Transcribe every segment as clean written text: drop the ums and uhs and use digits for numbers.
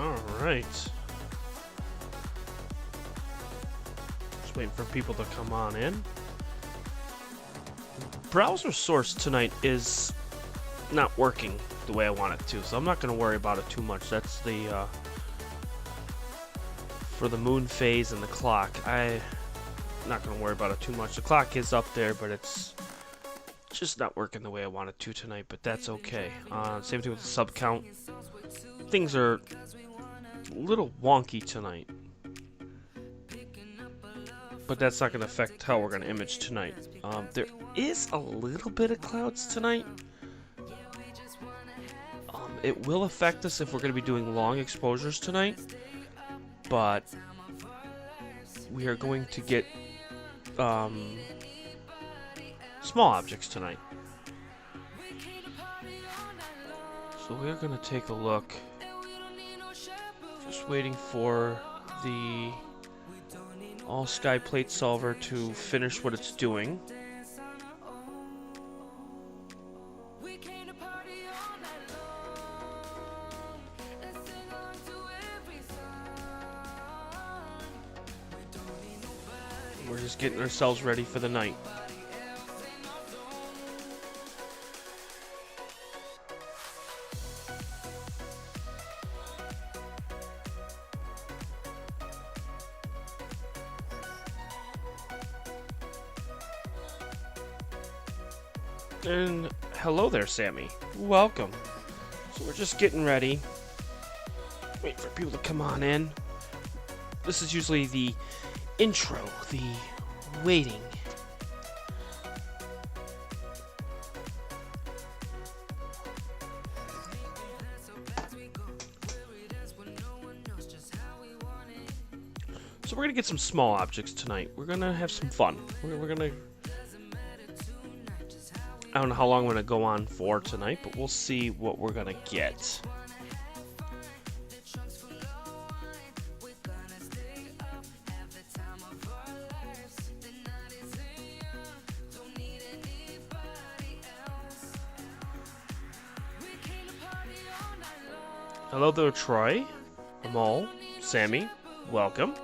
Alright. Just waiting for people to come on in. Browser source tonight is not working the way I want it to, so I'm not going to worry about it too much. That's the for the moon phase and the clock. I'm not going to worry about it too much. The clock is up there, but it's just not working the way I want it to tonight, but that's okay. Same thing with the sub count. Things are a little wonky tonight, but that's not going to affect how we're going to image tonight. There is a little bit of clouds tonight. It will affect us if we're going to be doing long exposures tonight, but we are going to get small objects tonight. So we're going to take a look. Just waiting for the all sky plate solver to finish what it's doing. We're just getting ourselves ready for the night. And hello there, Sammy. Welcome. So we're just getting ready. Wait for people to come on in. This is usually the intro, the waiting. So we're gonna get some small objects tonight. We're gonna have some fun. We're gonna. I don't know how long I'm gonna go on for tonight, but we'll see what we're gonna get. Hello there, Troy, Amal, Sammy, welcome.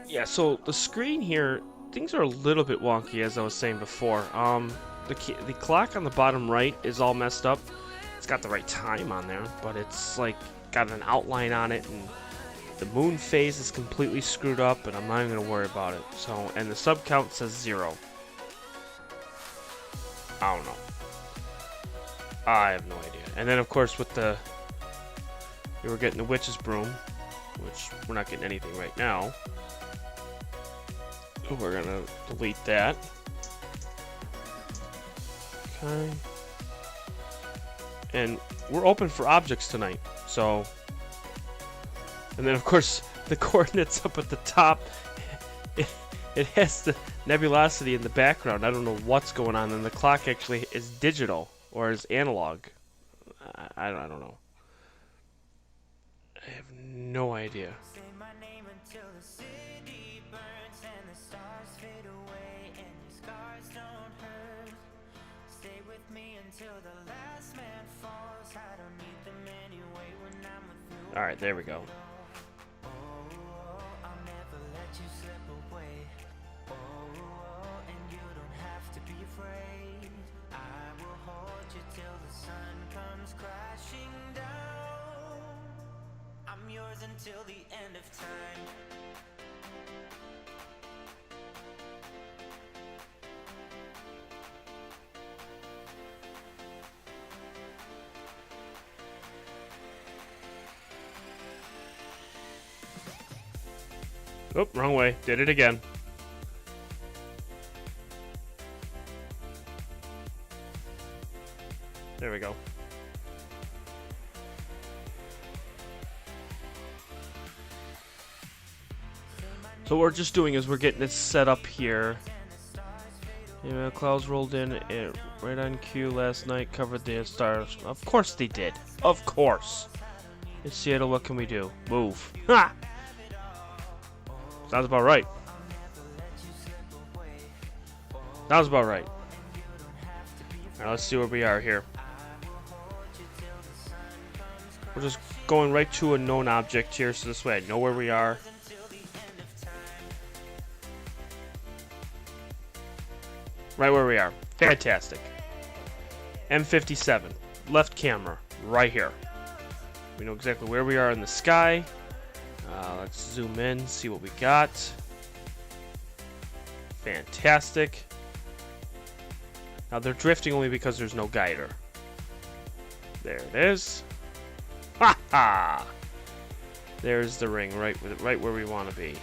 Yeah, so the screen here, things are a little bit wonky, as I was saying before. The clock on the bottom right is all messed up. It's got the right time on there, but it's like got an outline on it, and the moon phase is completely screwed up, and I'm not even gonna worry about it. So, and the sub count says 0. I don't know. I have no idea. And then, of course, with the... We were getting the witch's broom, which we're not getting anything right now. So we're going to delete that. Okay. And we're open for objects tonight, so... And then, of course, the coordinates up at the top... It has the nebulosity in the background. I don't know what's going on, and the clock actually is digital or is analog. I don't know. I have no idea. All right, there we go. Until the end of time. Oh, wrong way. Did it again. There we go. So what we're just doing is we're getting it set up here. Yeah, clouds rolled in right on cue last night, covered the stars. Of course they did. Of course. In Seattle, what can we do? Move. Ha! Sounds about right. Sounds about right. Alright, let's see where we are here. We're just going right to a known object here, so this way I know where we are. Right where we are. Fantastic. M57. Left camera. Right here. We know exactly where we are in the sky. Let's zoom in, see what we got. Fantastic. Now they're drifting only because there's no guider. There it is. Ha ha! There's the ring, right where we want to be.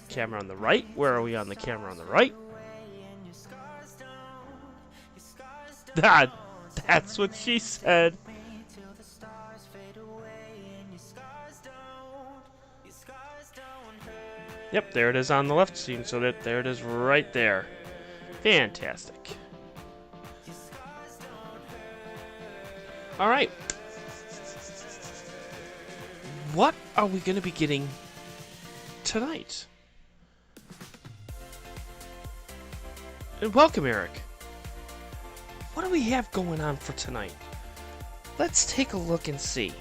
Camera on the right. Where are we on the camera on the right? That's what she said. Yep, there it is on the left scene, so there it is right there. Fantastic. Alright. What are we going to be getting tonight? And welcome, Eric. What do we have going on for tonight? Let's take a look and see.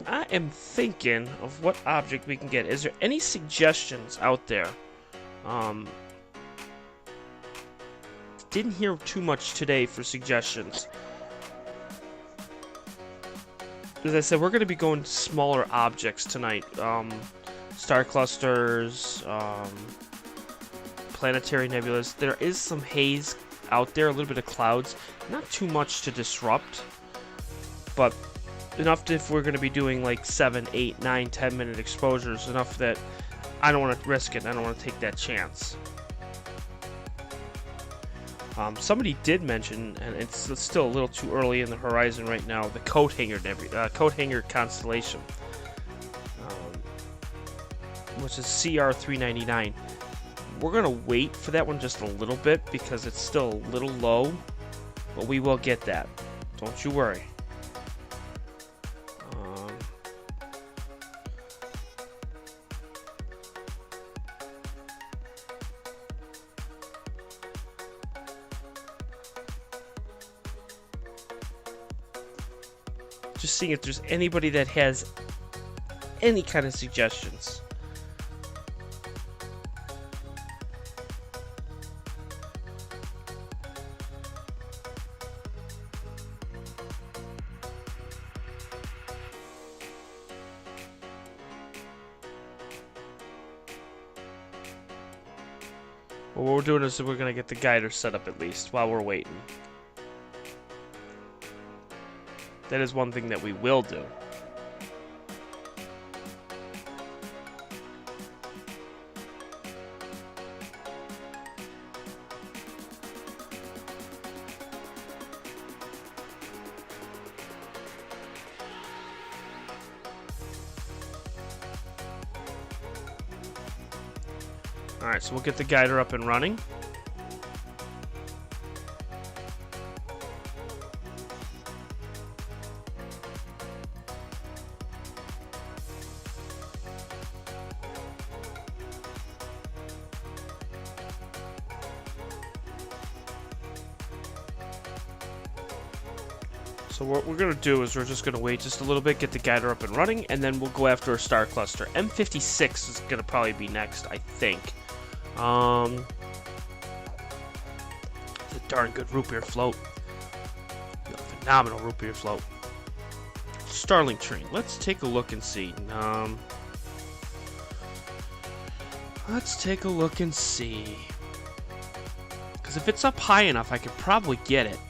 I am thinking of what object we can get. Is there any suggestions out there? Didn't hear too much today for suggestions. As I said, we're going to be going smaller objects tonight. Star clusters, planetary nebulas. There is some haze out there, a little bit of clouds. Not too much to disrupt, but enough if we're going to be doing like 7, 8, 9, 10 minute exposures, enough that I don't want to risk it. I don't want to take that chance. Somebody did mention, and it's still a little too early in the horizon right now, the coat hanger constellation, which is CR399. We're going to wait for that one just a little bit because it's still a little low, but we will get that. Don't you worry. Just seeing if there's anybody that has any kind of suggestions. Well, what we're doing is we're going to get the guider set up at least while we're waiting. That is one thing that we will do. Alright, so we'll get the guider up and running. So what we're going to do is we're just going to wait just a little bit, get the guider up and running, and then we'll go after a star cluster. M56 is going to probably be next, I think. It's a darn good root beer float. A phenomenal root beer float. Starling train. Let's take a look and see. Let's take a look and see. Because Because if it's up high enough, I could probably get it.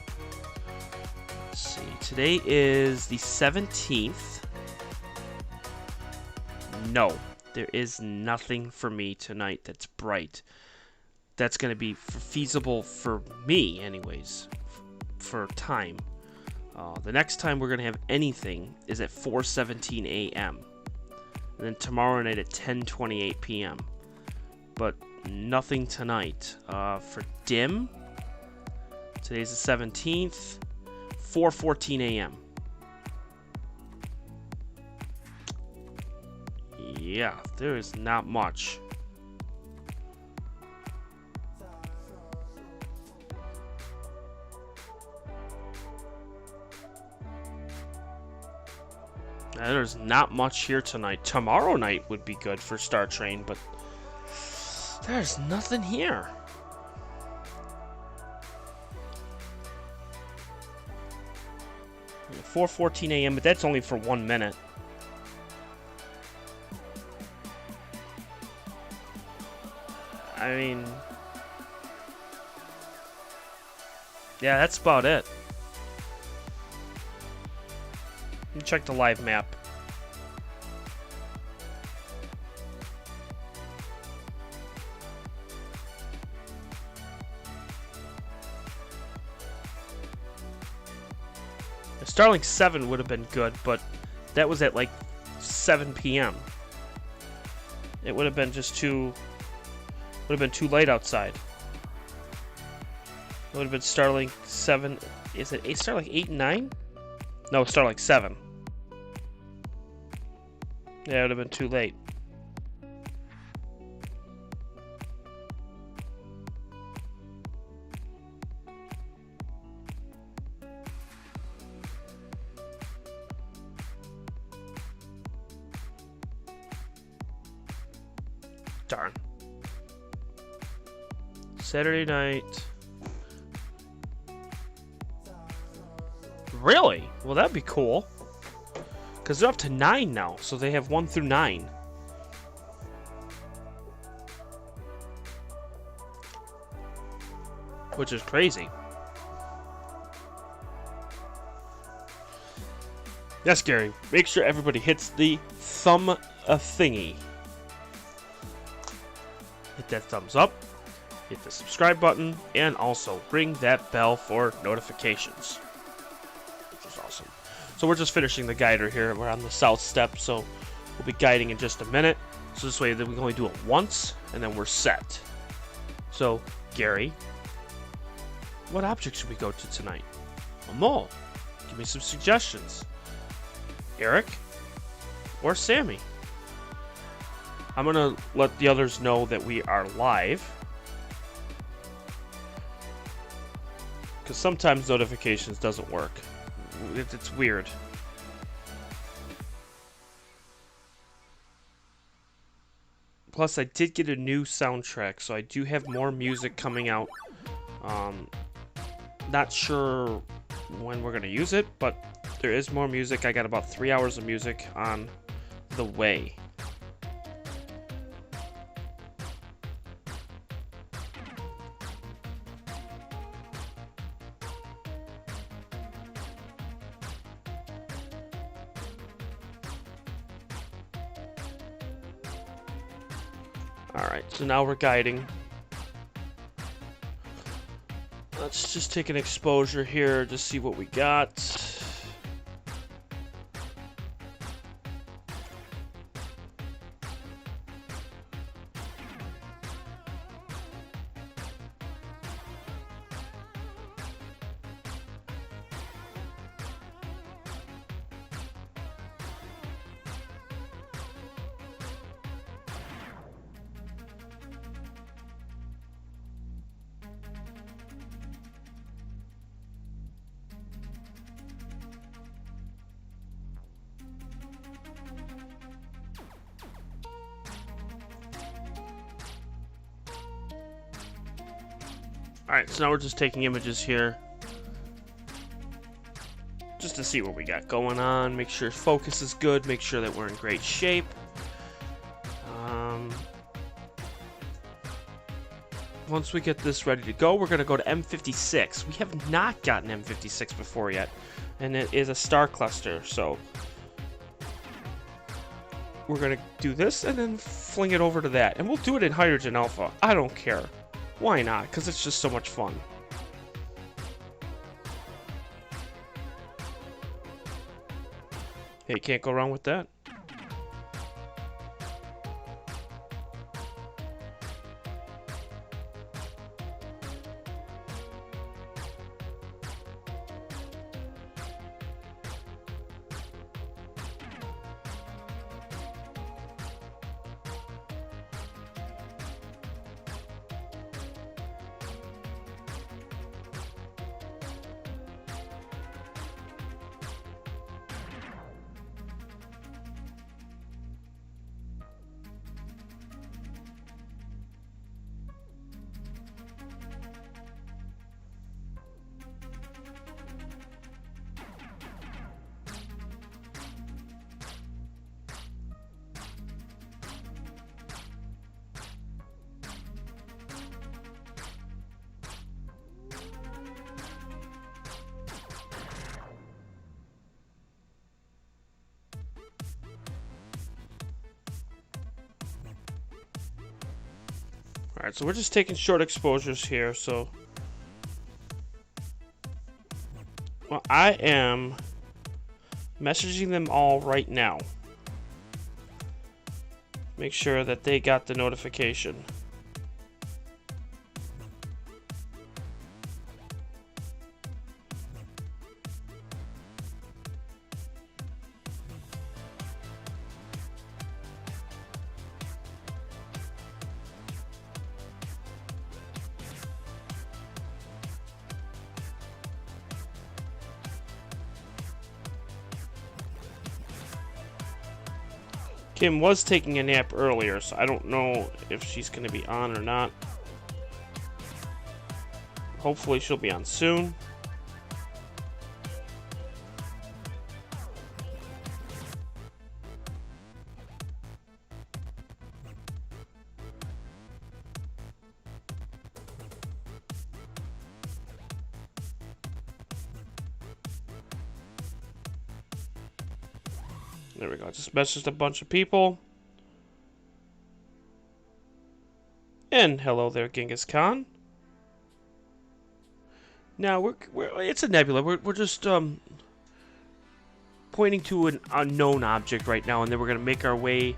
Let's see. Today is the 17th. No, there is nothing for me tonight that's bright. That's going to be feasible for me, anyways, for time. The next time we're going to have anything is at 4:17 a.m. And then tomorrow night at 10:28 p.m. But nothing tonight. For dim, today's the 17th, 4:14 a.m. Yeah, there is not much. There's not much here tonight. Tomorrow night would be good for Star Train, but there's nothing here. Yeah, 4:14 a.m., but that's only for 1 minute. I mean, yeah, that's about it. Let me check the live map. The Starlink 7 would have been good, but that was at like 7 p.m. It would have been just too late outside. It would have been Starlink 7. Is it Starlink 8 and 9? No, Starlink 7. Yeah, it would have been too late. Darn. Saturday night. Really? Well, that'd be cool. Because they're up to 9 now, so they have 1 through 9. Which is crazy. Yes, Gary. Make sure everybody hits the thumb thingy. Hit that thumbs up. Hit the subscribe button. And also ring that bell for notifications. Which is awesome. So we're just finishing the guider here. We're on the south step, so we'll be guiding in just a minute. So this way that we can only do it once, and then we're set. So, Gary, what object should we go to tonight? A mole. Give me some suggestions. Eric or Sammy? I'm going to let the others know that we are live. Because sometimes notifications doesn't work. It's weird. Plus, I did get a new soundtrack, so I do have more music coming out. Not sure when we're going to use it, but there is more music. I got about 3 hours of music on the way. Alright, so now we're guiding. Let's just take an exposure here to see what we got. Alright, so now we're just taking images here. Just to see what we got going on, make sure focus is good, make sure that we're in great shape. once we get this ready to go, we're going to go to M56. We have not gotten M56 before yet, and it is a star cluster, so we're going to do this and then fling it over to that, and we'll do it in hydrogen alpha. I don't care. Why not? Because it's just so much fun. Hey, can't go wrong with that. Alright, so we're just taking short exposures here, so... Well, I am messaging them all right now. Make sure that they got the notification. Kim was taking a nap earlier, so I don't know if she's going to be on or not. Hopefully she'll be on soon. There we go. Just messaged a bunch of people. And hello there, Genghis Khan. Now it's a nebula. We're just pointing to an unknown object right now, and then we're gonna make our way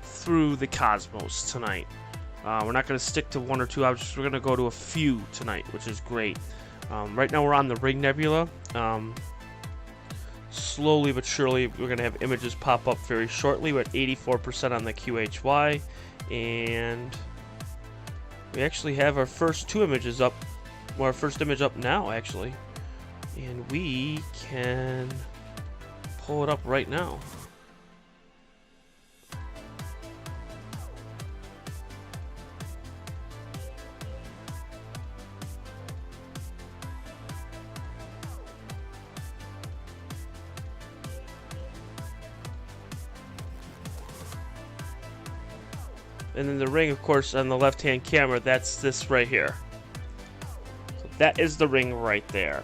through the cosmos tonight. We're not gonna stick to one or two objects. We're gonna go to a few tonight, which is great. Right now we're on the Ring Nebula. Slowly but surely, we're going to have images pop up very shortly. We're at 84% on the QHY, and we actually have our first two images up, well, our first image up now, actually, and we can pull it up right now. And then the ring, of course, on the left-hand camera, that's this right here. So that is the ring right there.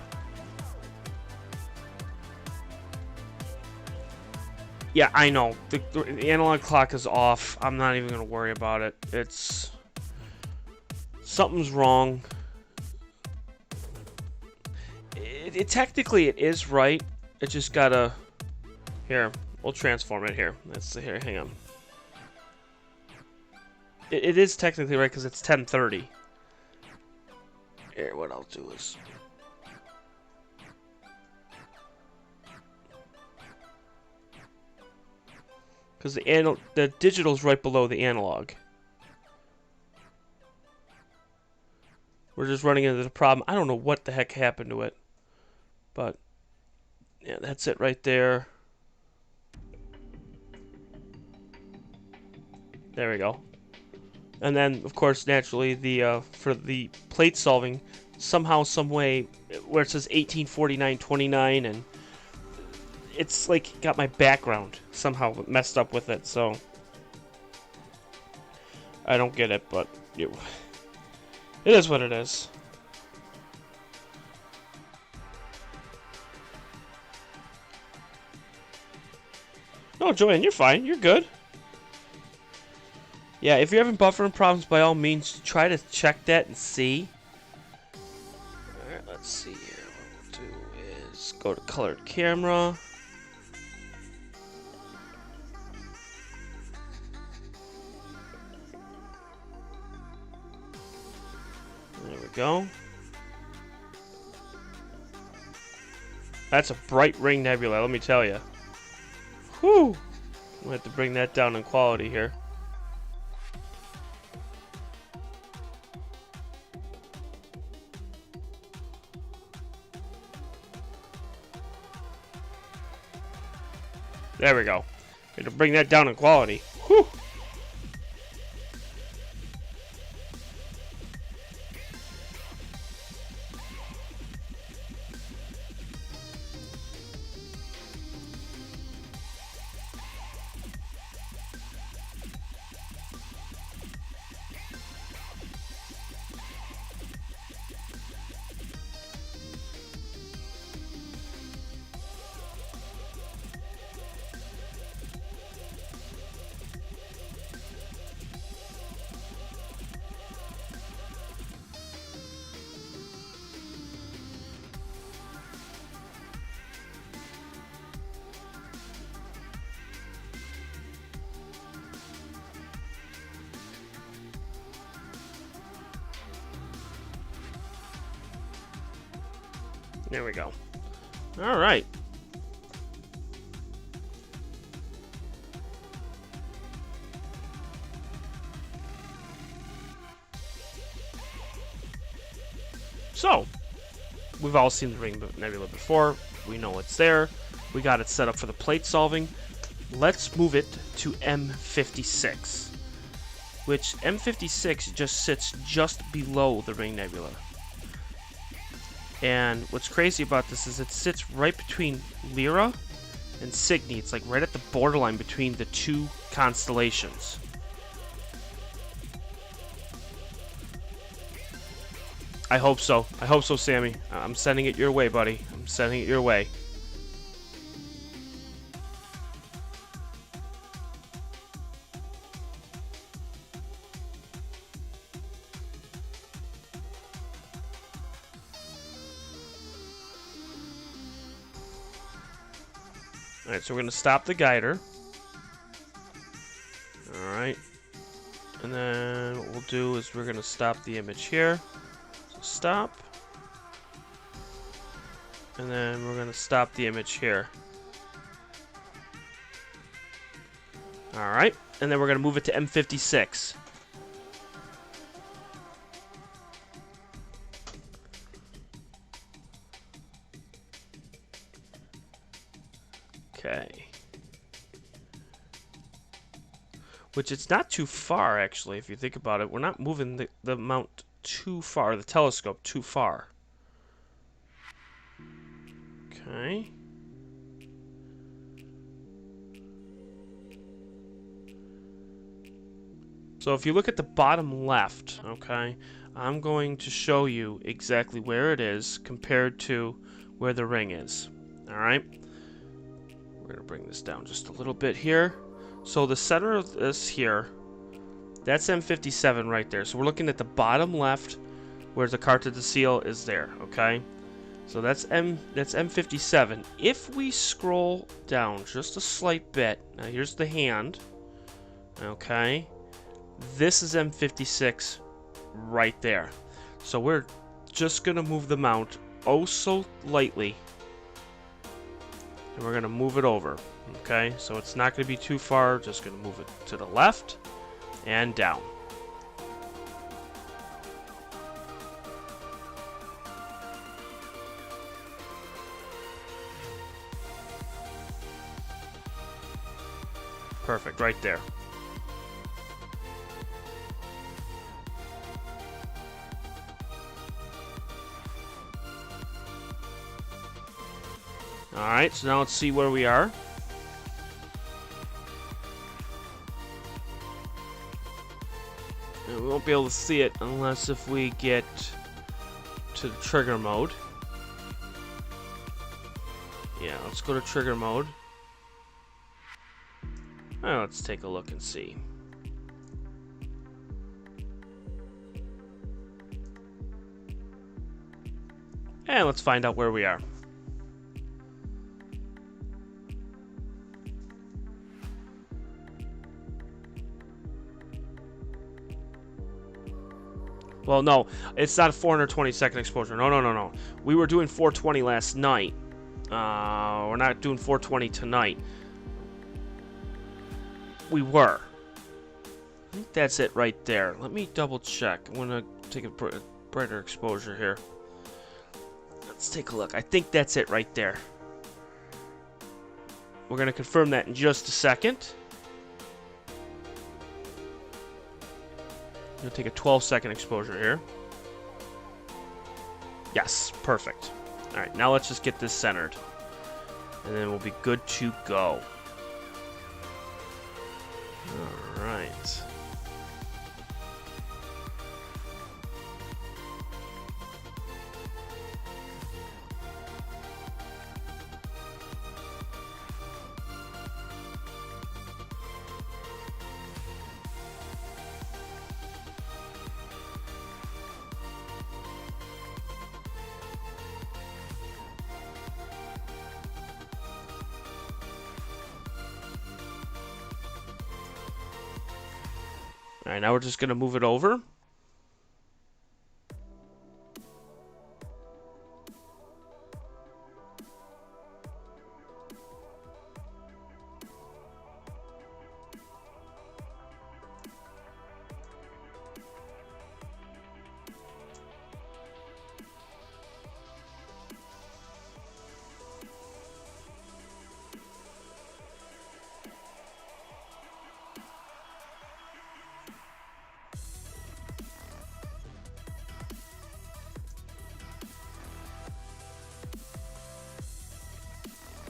Yeah, I know. The analog clock is off. I'm not even going to worry about it. It's... something's wrong. Technically, it is right. It just gotta... Here, we'll transform it here. Let's see here. Hang on. It is technically right because it's 10:30. Here, what I'll do is... because the digital's right below the analog. We're just running into the problem. I don't know what the heck happened to it. But, yeah, that's it right there. There we go. And then, of course, naturally, for the plate solving, somehow, some way, where it says 1849-29, and it's like got my background somehow messed up with it. So I don't get it, but It is what it is. No, Joanne, you're fine. You're good. Yeah, if you're having buffering problems, by all means, try to check that and see. Alright, let's see here. What we'll do is go to colored camera. There we go. That's a bright ring nebula, let me tell you. Whew! I'm gonna have to bring that down in quality here. There we go. Got to bring that down in quality. Whew! There we go. All right. So, we've all seen the Ring Nebula before. We know it's there. We got it set up for the plate solving. Let's move it to M56, which M56 just sits just below the Ring Nebula. And what's crazy about this is it sits right between Lyra and Cygni. It's like right at the borderline between the two constellations. I hope so. I hope so, Sammy. I'm sending it your way, buddy. I'm sending it your way. Alright, so we're going to stop the guider. Alright. And then what we'll do is we're going to stop the image here. So stop. And then we're going to stop the image here. Alright. And then we're going to move it to M56. Okay. Which it's not too far, actually, if you think about it. We're not moving the mount too far, the telescope too far. Okay. So if you look at the bottom left, okay, I'm going to show you exactly where it is compared to where the ring is. Alright? We're going to bring this down just a little bit here. So the center of this here, that's M57 right there. So we're looking at the bottom left where the Carta de Seal is there, okay? So that's M57. If we scroll down just a slight bit, now here's the hand, okay? This is M56 right there. So we're just going to move the mount oh so lightly. And we're going to move it over. Okay, so it's not going to be too far. Just going to move it to the left and down. Perfect, right there. Alright, so now let's see where we are. And we won't be able to see it unless if we get to the trigger mode. Yeah, let's go to trigger mode. Alright, let's take a look and see. And let's find out where we are. Well, no, it's not a 420-second exposure. No. We were doing 420 last night. We're not doing 420 tonight. We were. I think that's it right there. Let me double check. I'm going to take a brighter exposure here. Let's take a look. I think that's it right there. We're going to confirm that in just a second. I'm going to take a 12-second exposure here. Yes, perfect. All right, now let's just get this centered. And then we'll be good to go. All right. Alright, now we're just going to move it over.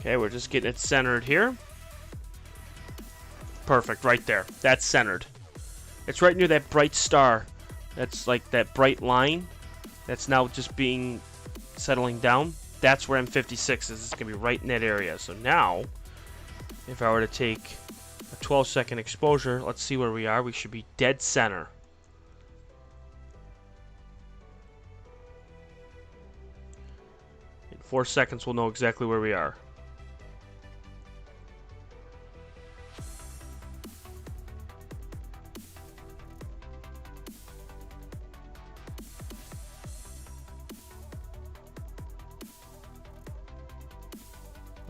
Okay, we're just getting it centered here. Perfect, right there. That's centered. It's right near that bright star. That's like that bright line. That's now just settling down. That's where M56 is. It's going to be right in that area. So now, if I were to take a 12-second exposure, let's see where we are. We should be dead center. In 4 seconds, we'll know exactly where we are.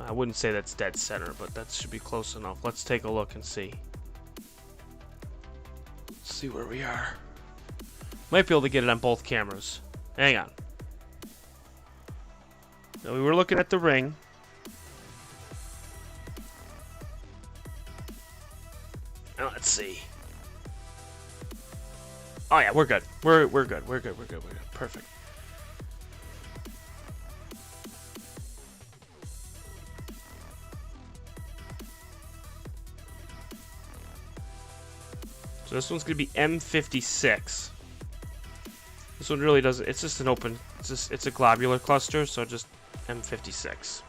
I wouldn't say that's dead center, but that should be close enough. Let's take a look and see. Let's see where we are. Might be able to get it on both cameras. Hang on. Now we were looking at the ring. Now let's see. Oh yeah, we're good. We're good. We're good. Perfect. So this one's gonna be M56. This one really doesn't. It's just an open. It's a globular cluster, so just M56.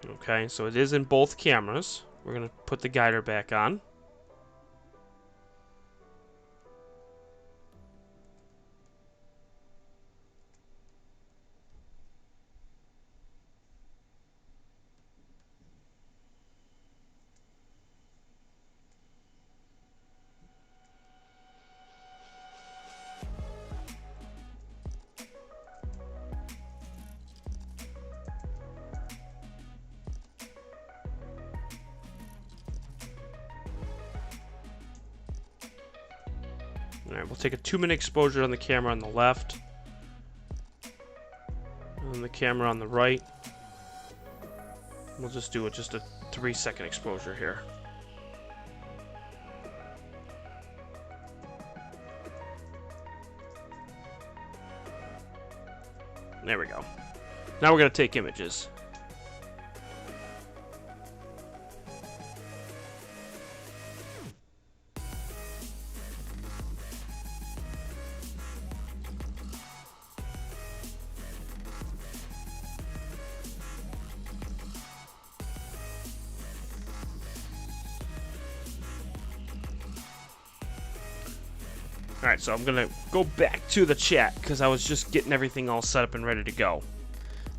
Okay, so it is in both cameras. We're gonna put the guider back on. Alright, we'll take a 2-minute exposure on the camera on the left. And the camera on the right. We'll just do just a 3-second exposure here. There we go. Now we're going to take images. Alright, so I'm gonna go back to the chat because I was just getting everything all set up and ready to go.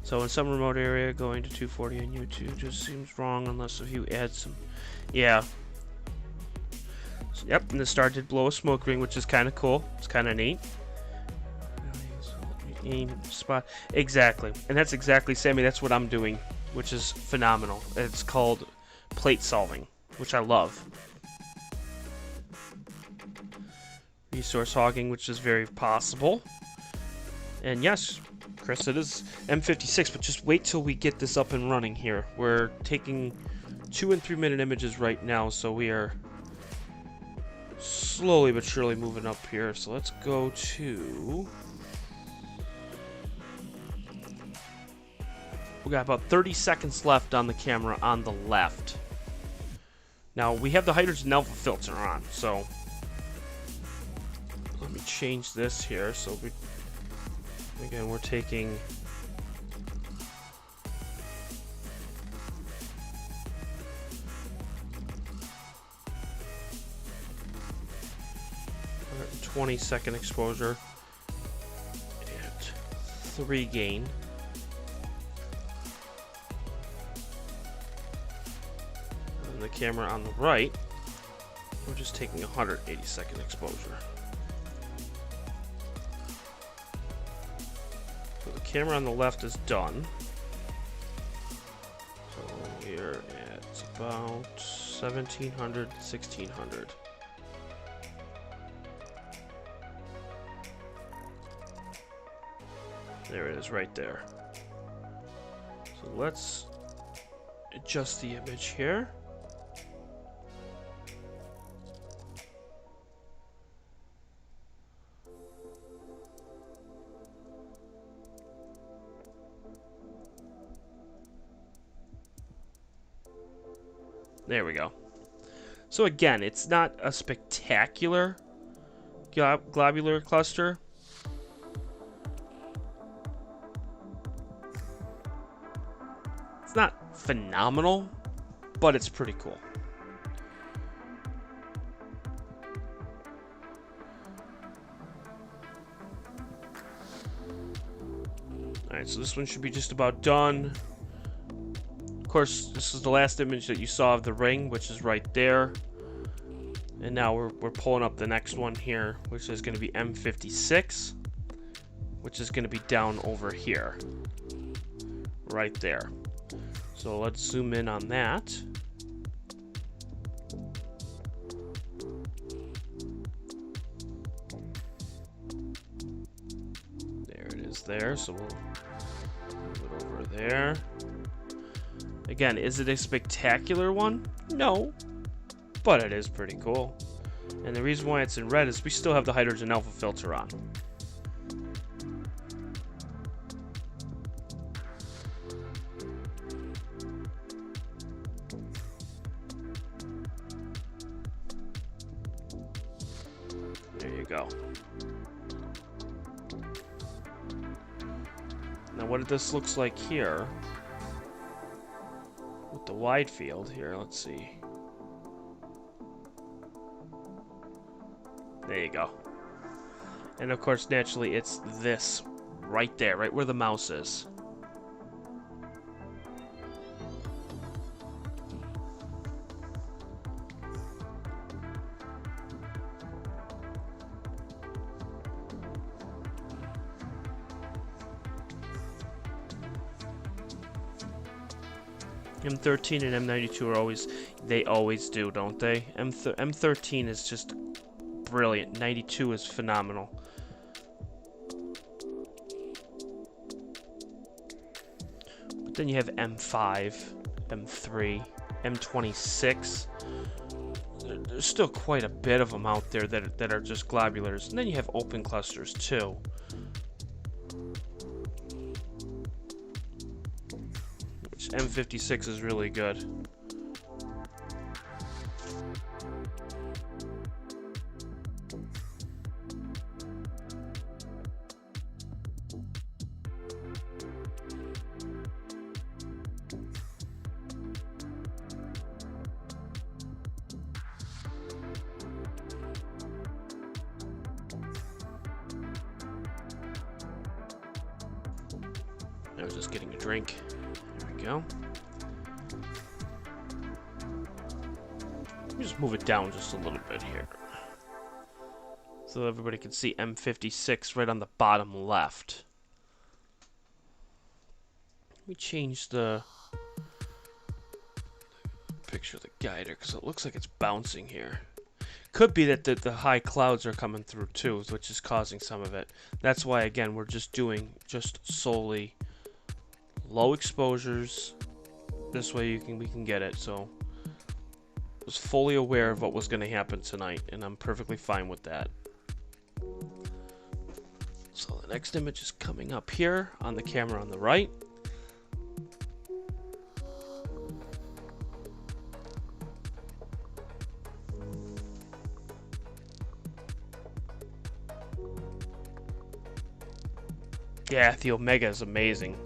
So in some remote area, going to 240 on YouTube just seems wrong unless if you add some... Yeah. So, yep, and the star did blow a smoke ring, which is kind of cool. It's kind of neat. Aim spot. Exactly. And that's exactly, Sammy, that's what I'm doing, which is phenomenal. It's called plate solving, which I love. Resource hogging, which is very possible. And yes, Chris, it is M56, but just wait till we get this up and running here. We're taking 2 and 3 minute images right now, so we are slowly but surely moving up here. So let's go to... We got about 30 seconds left on the camera on the left. Now, we have the hydrogen alpha filter on, so... Let me change this here, so we... Again, we're taking... a 20-second exposure and 3 gain. And the camera on the right, we're just taking a 180-second exposure. Camera on the left is done. So we're at about 1700, 1600. There it is right there. So let's adjust the image here. There we go. So again, it's not a spectacular globular cluster. It's not phenomenal, but it's pretty cool. Alright, so this one should be just about done. Of course, this is the last image that you saw of the ring, which is right there. And now we're pulling up the next one here, which is going to be M56, which is going to be down over here. Right there. So let's zoom in on that. There it is there, so we'll move it over there. Again, is it a spectacular one? No, but it is pretty cool. And the reason why it's in red is we still have the hydrogen alpha filter on. There you go. Now what this looks like here with the wide field here, let's see. There you go. And of course, naturally, it's this right there, right where the mouse is. M13 and M92 are always, they always do, don't they? M13 is just brilliant. 92 is phenomenal. But then you have M5, M3, M26. There's still quite a bit of them out there that are just globulars. And then you have open clusters too. Which M56 is really good. I was just getting a drink. There we go. Let me just move it down just a little bit here, so everybody can see M56 right on the bottom left. Let me change the picture of the guider, because it looks like it's bouncing here. Could be that the high clouds are coming through too, which is causing some of it. That's why, again, we're just doing solely low exposures. This way we can get it. So I was fully aware of what was going to happen tonight, and I'm perfectly fine with that. So the next image is coming up here on the camera on the right. Yeah, the Omega is amazing.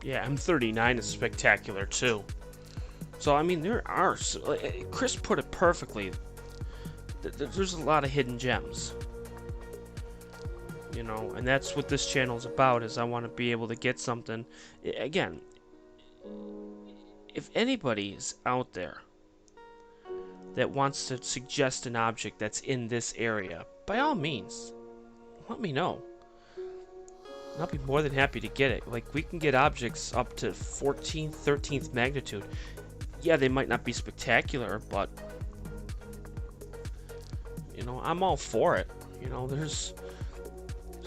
Yeah, M39 is spectacular too. So, I mean, there are... Chris put it perfectly. There's a lot of hidden gems. You know, and that's what this channel is about, is I want to be able to get something... Again, if anybody is out there that wants to suggest an object that's in this area, by all means, let me know. I'll be more than happy to get it. Like, we can get objects up to 14th, 13th magnitude. Yeah, they might not be spectacular, but, you know, I'm all for it. You know, there's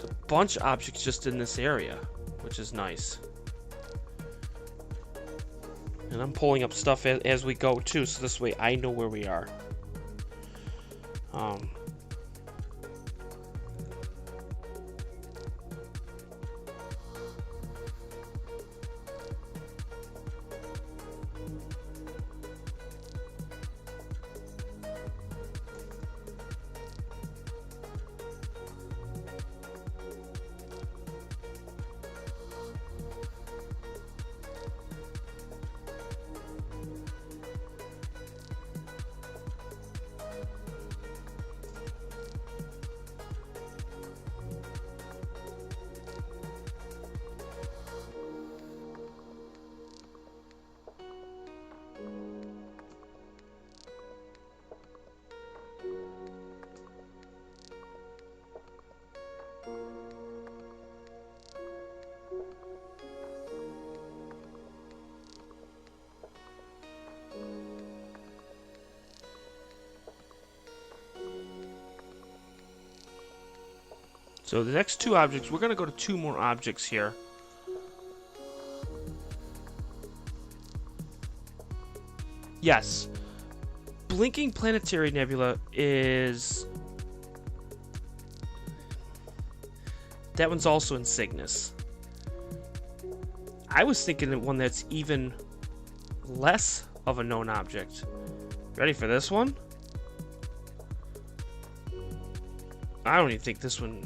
a bunch of objects just in this area, which is nice. And I'm pulling up stuff as we go too, so this way I know where we are. So the next two objects, we're going to go to two more objects here. Yes. Blinking Planetary Nebula is... That one's also in Cygnus. I was thinking of one that's even less of a known object. Ready for this one? I don't even think this one...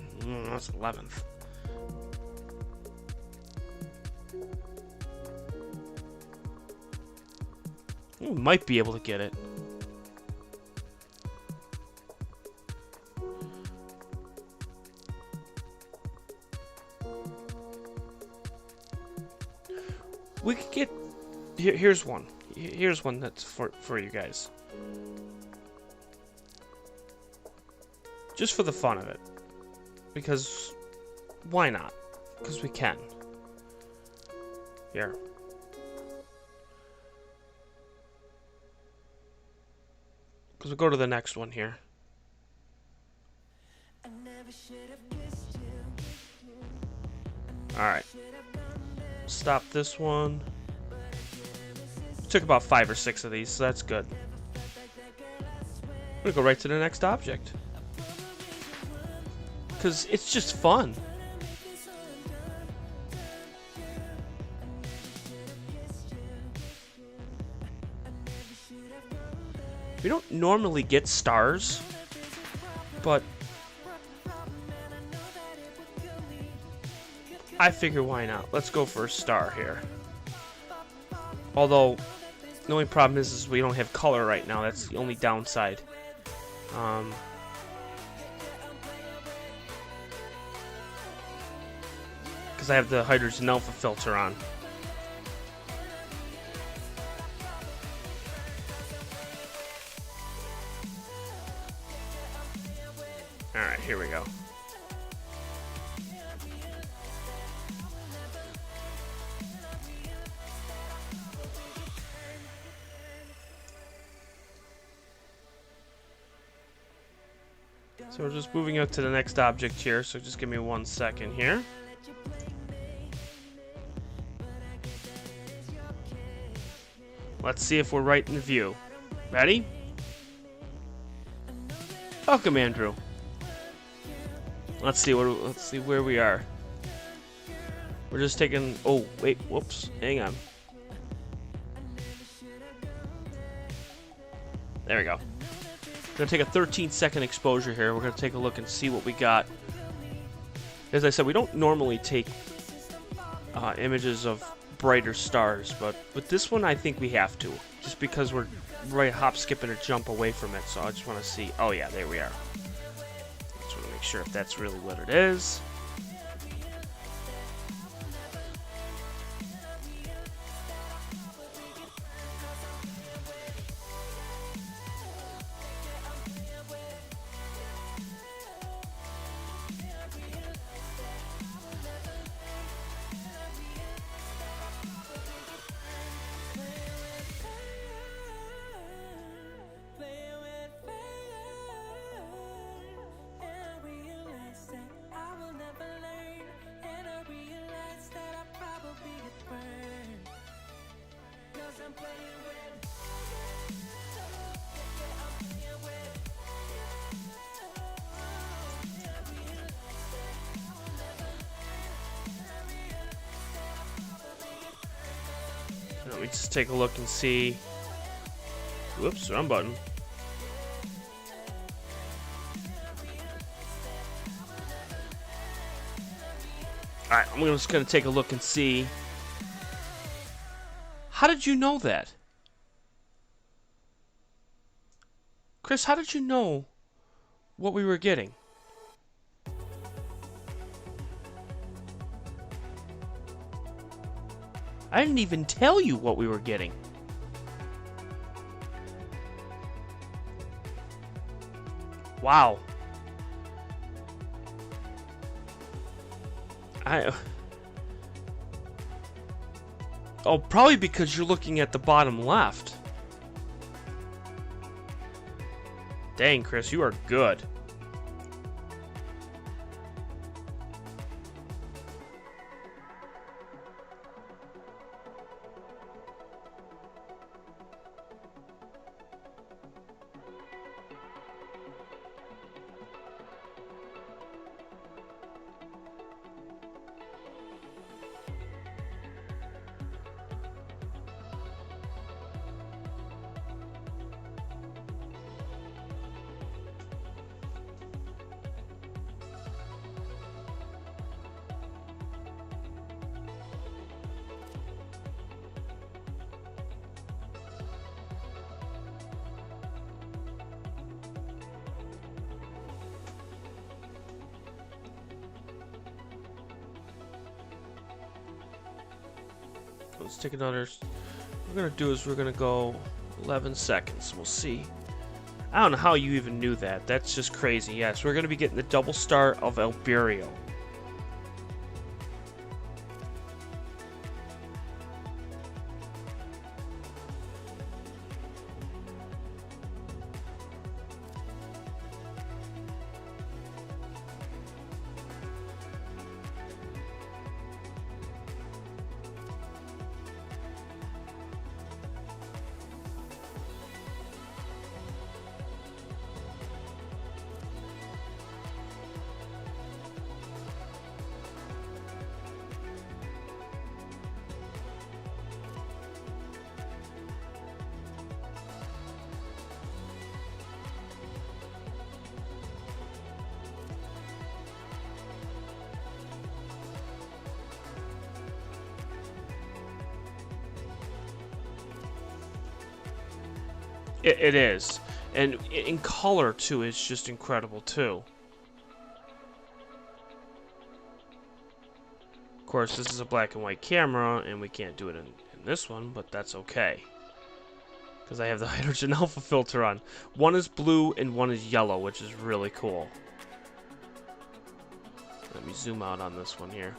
that's 11th. We might be able to get it. We could get... Here's one. Here's one that's for you guys. Just for the fun of it. Because, why not? Because we can. Here. Because we'll go to the next one here. Alright. Stop this one. Took about 5 or 6 of these, so that's good. I'm gonna go right to the next object. Because it's just fun. We don't normally get stars, but I figure why not? Let's go for a star here. Although, the only problem is we don't have color right now. That's the only downside. because I have the hydrogen alpha filter on. Alright, here we go. So we're just moving up to the next object here, so just give me 1 second here. Let's see if we're right in the view. Ready? Welcome, Andrew. Let's see where we are. We're just taking. Oh wait, whoops. Hang on. There we go. We're gonna take a 13-second exposure here. We're gonna take a look and see what we got. As I said, we don't normally take images of brighter stars, but with this one I think we have to, just because we're right hop, skip, and a jump away from it. So I just want to see. Oh yeah, there we are. Just want to make sure if that's really what it is. Let me just take a look and see. Whoops, wrong button. Alright, I'm just going to take a look and see. How did you know that? Chris, how did you know what we were getting? I didn't even tell you what we were getting. Wow. Oh, probably because you're looking at the bottom left. Dang, Chris, you are good. Let's take another. What we're gonna do is we're gonna go 11 seconds. We'll see. I don't know how you even knew that. That's just crazy. Yes, we're gonna be getting the double star of Alberio. It is, and in color too, it's just incredible too. course, this is a black and white camera, and we can't do it in this one, but that's okay. Because I have the hydrogen alpha filter on. One is blue and one is yellow, which is really cool. Let me zoom out on this one here.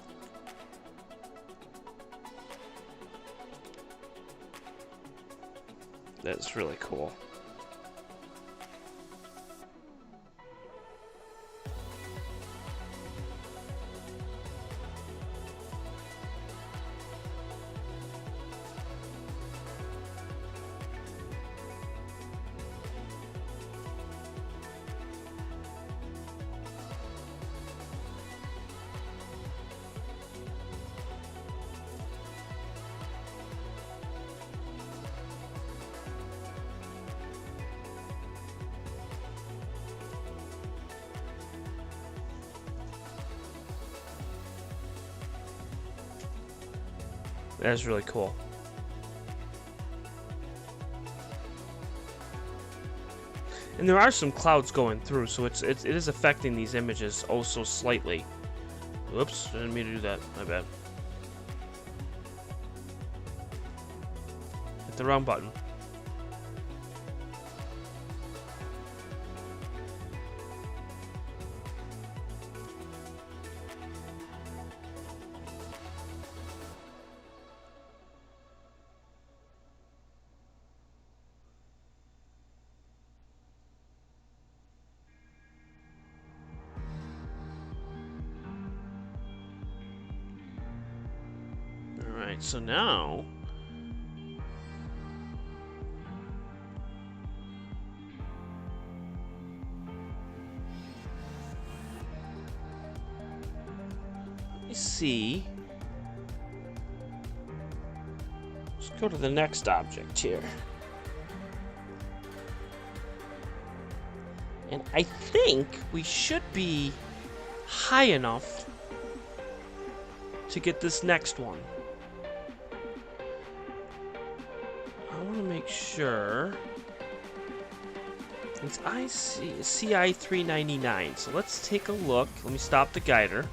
That's really cool. That's really cool. And there are some clouds going through, so it is affecting these images oh so slightly. Whoops, didn't mean to do that. My bad. Hit the wrong button. Alright, so now let me see. Let's go to the next object here. And I think we should be high enough to get this next one. I want to make sure. It's CI 399. So let's take a look. Let me stop the guider.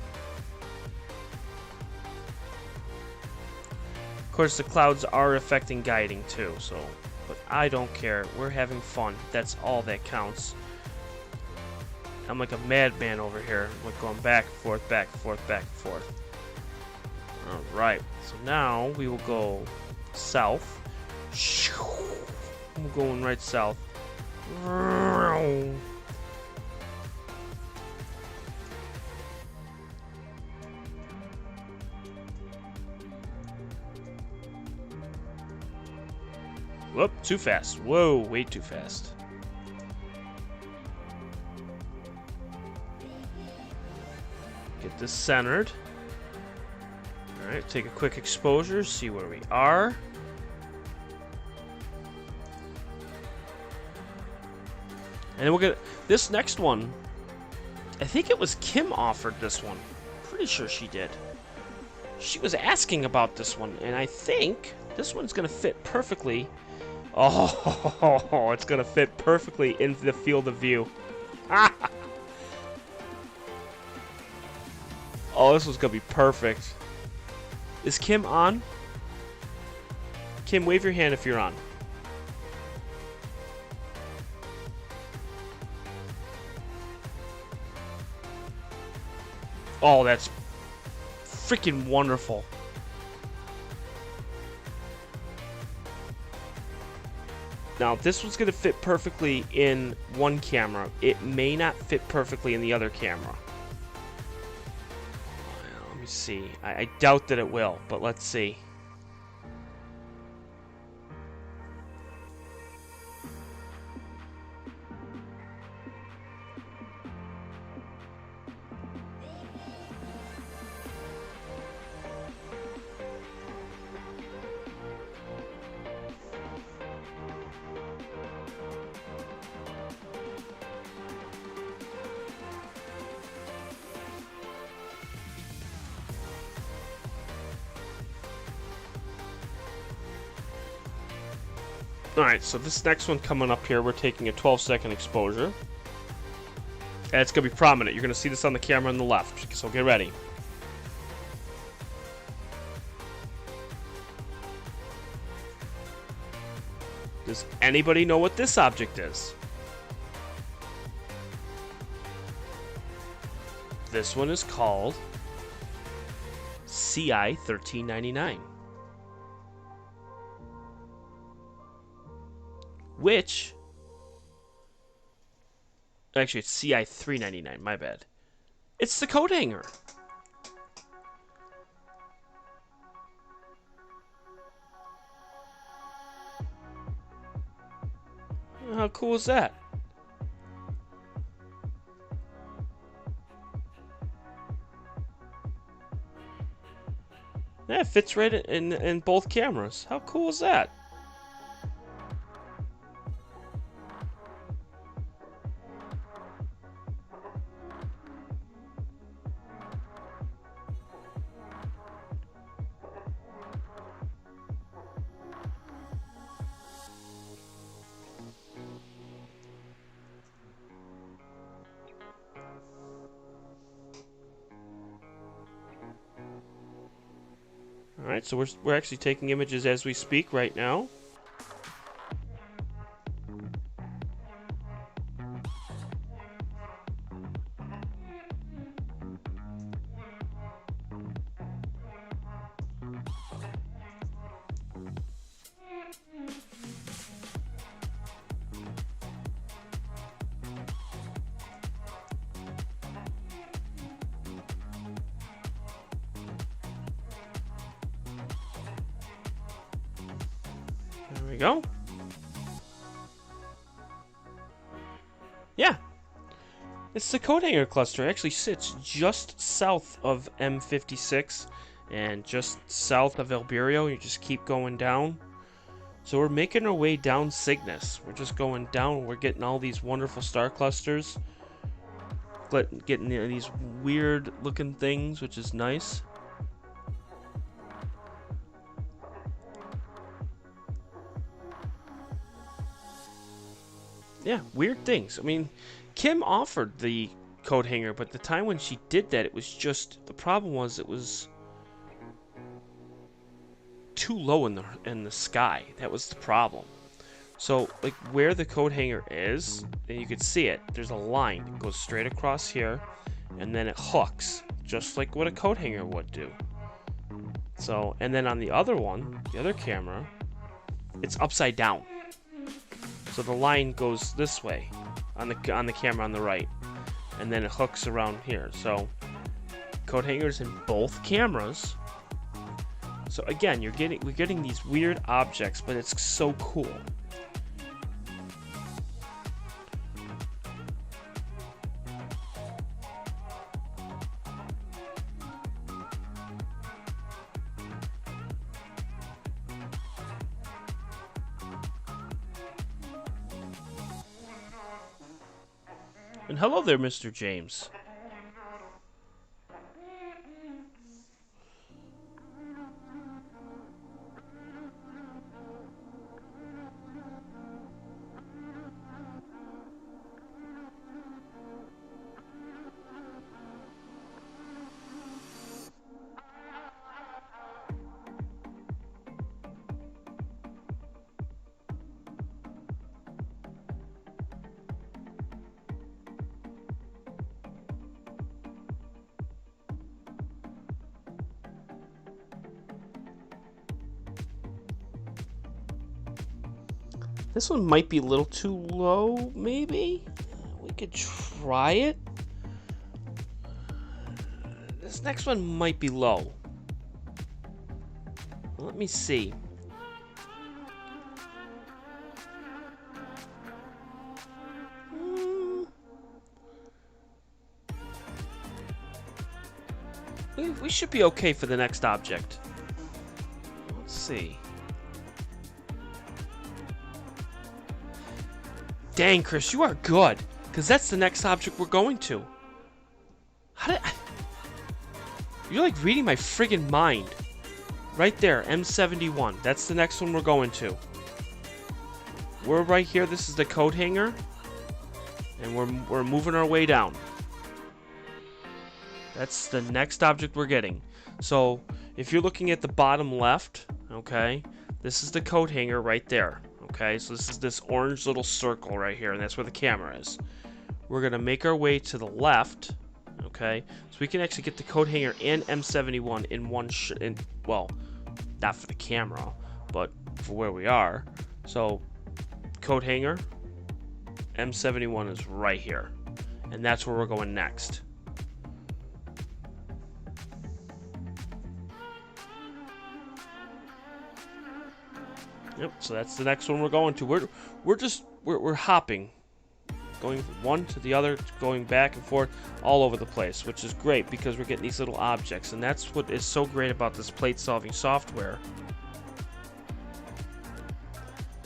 Of course, the clouds are affecting guiding too. So, but I don't care. We're having fun. That's all that counts. I'm like a madman over here. I'm like going back and forth, back and forth, back and forth. Alright, so now we will go south. I'm going right south. Whoop, too fast. Whoa, way too fast. Get this centered. Alright, take a quick exposure, see where we are. And we'll get this next one. I think it was Kim offered this one. Pretty sure she did. She was asking about this one, and I think this one's gonna fit perfectly. Oh, it's gonna fit perfectly into the field of view. Oh, this one's gonna be perfect. Is Kim on? Kim, wave your hand if you're on. Oh, that's freaking wonderful. Now, this one's going to fit perfectly in one camera. It may not fit perfectly in the other camera. Let me see. I doubt that it will, but let's see. Alright, so this next one coming up here, we're taking a 12-second exposure. And it's going to be prominent. You're going to see this on the camera on the left, so get ready. Does anybody know what this object is? This one is called CI 1399. Which, actually it's CI 399, my bad. It's the coat hanger. How cool is that? Yeah, it fits right in both cameras. How cool is that? Alright, so we're actually taking images as we speak right now. There we go. Yeah. It's the coat hanger cluster. It actually sits just south of M56 and just south of Alberio. You just keep going down. So we're making our way down Cygnus. We're just going down. We're getting all these wonderful star clusters. Getting these weird looking things, which is nice. Yeah, weird things. I mean, Kim offered the coat hanger, but the time when she did that, it was just, the problem was it was too low in the sky. That was the problem. So, like, where the coat hanger is, and you can see it, there's a line that goes straight across here, and then it hooks, just like what a coat hanger would do. So, and then on the other one, the other camera, it's upside down. So the line goes this way on the camera on the right, and then it hooks around here. So coat hangers in both cameras. So again, we're getting these weird objects, but it's so cool. And hello there, Mr. James. This one might be a little too low, maybe? We could try it. This next one might be low. Let me see. We should be okay for the next object. Let's see. Dang, Chris, you are good, because that's the next object we're going to. You're like reading my friggin' mind. Right there, M71. That's the next one we're going to. We're right here. This is the coat hanger, and we're moving our way down. That's the next object we're getting. So if you're looking at the bottom left, okay, this is the coat hanger right there. Okay, so this is this orange little circle right here, and that's where the camera is. We're gonna make our way to the left. Okay, so we can actually get the coat hanger and M71 in one well, not for the camera, but for where we are. So coat hanger, M71 is right here, and that's where we're going next. Yep, so that's the next one we're going to. We're hopping, going from one to the other, going back and forth all over the place, which is great because we're getting these little objects, and that's what is so great about this plate solving software.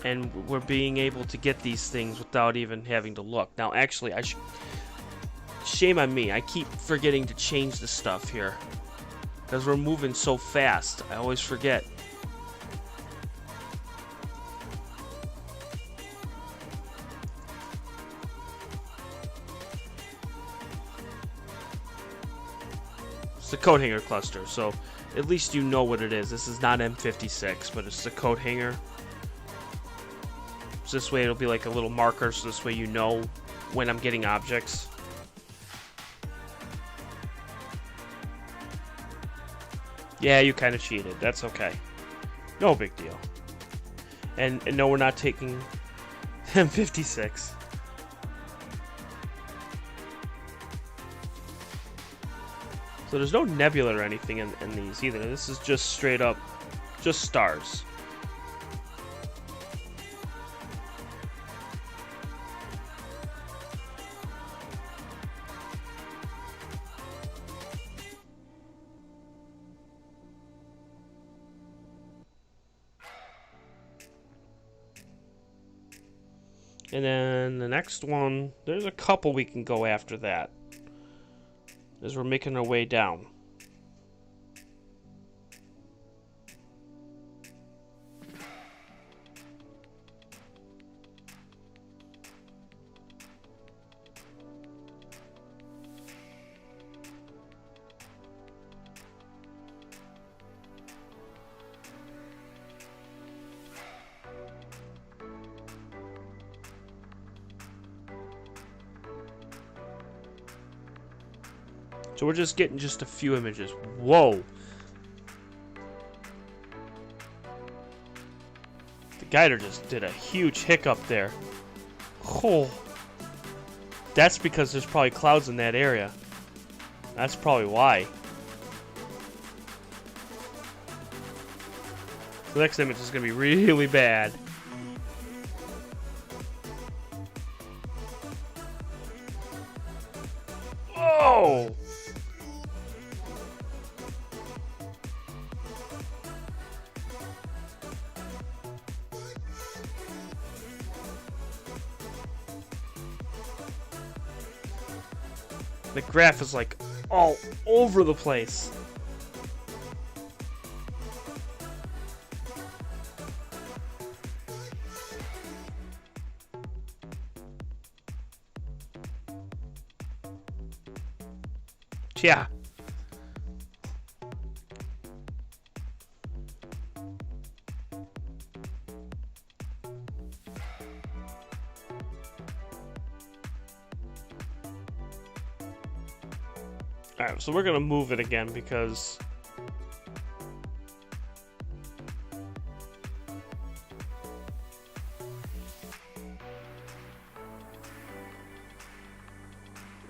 And we're being able to get these things without even having to look. Now, actually, shame on me. I keep forgetting to change the stuff here because we're moving so fast. I always forget. The coat hanger cluster, so at least you know what it is. This is not M56, but it's the coat hanger. So this way it'll be like a little marker, so this way you know when I'm getting objects. Yeah, you kind of cheated. That's okay. No big deal. And no, we're not taking M56. So there's no nebula or anything in these either. This is just straight up, just stars. And then the next one, there's a couple we can go after that, as we're making our way down. So we're just getting just a few images. Whoa! The guider just did a huge hiccup there. Oh. That's because there's probably clouds in that area. That's probably why. The next image is going to be really bad. Oh! The graph is like all over the place. Yeah. Alright, so we're gonna move it again because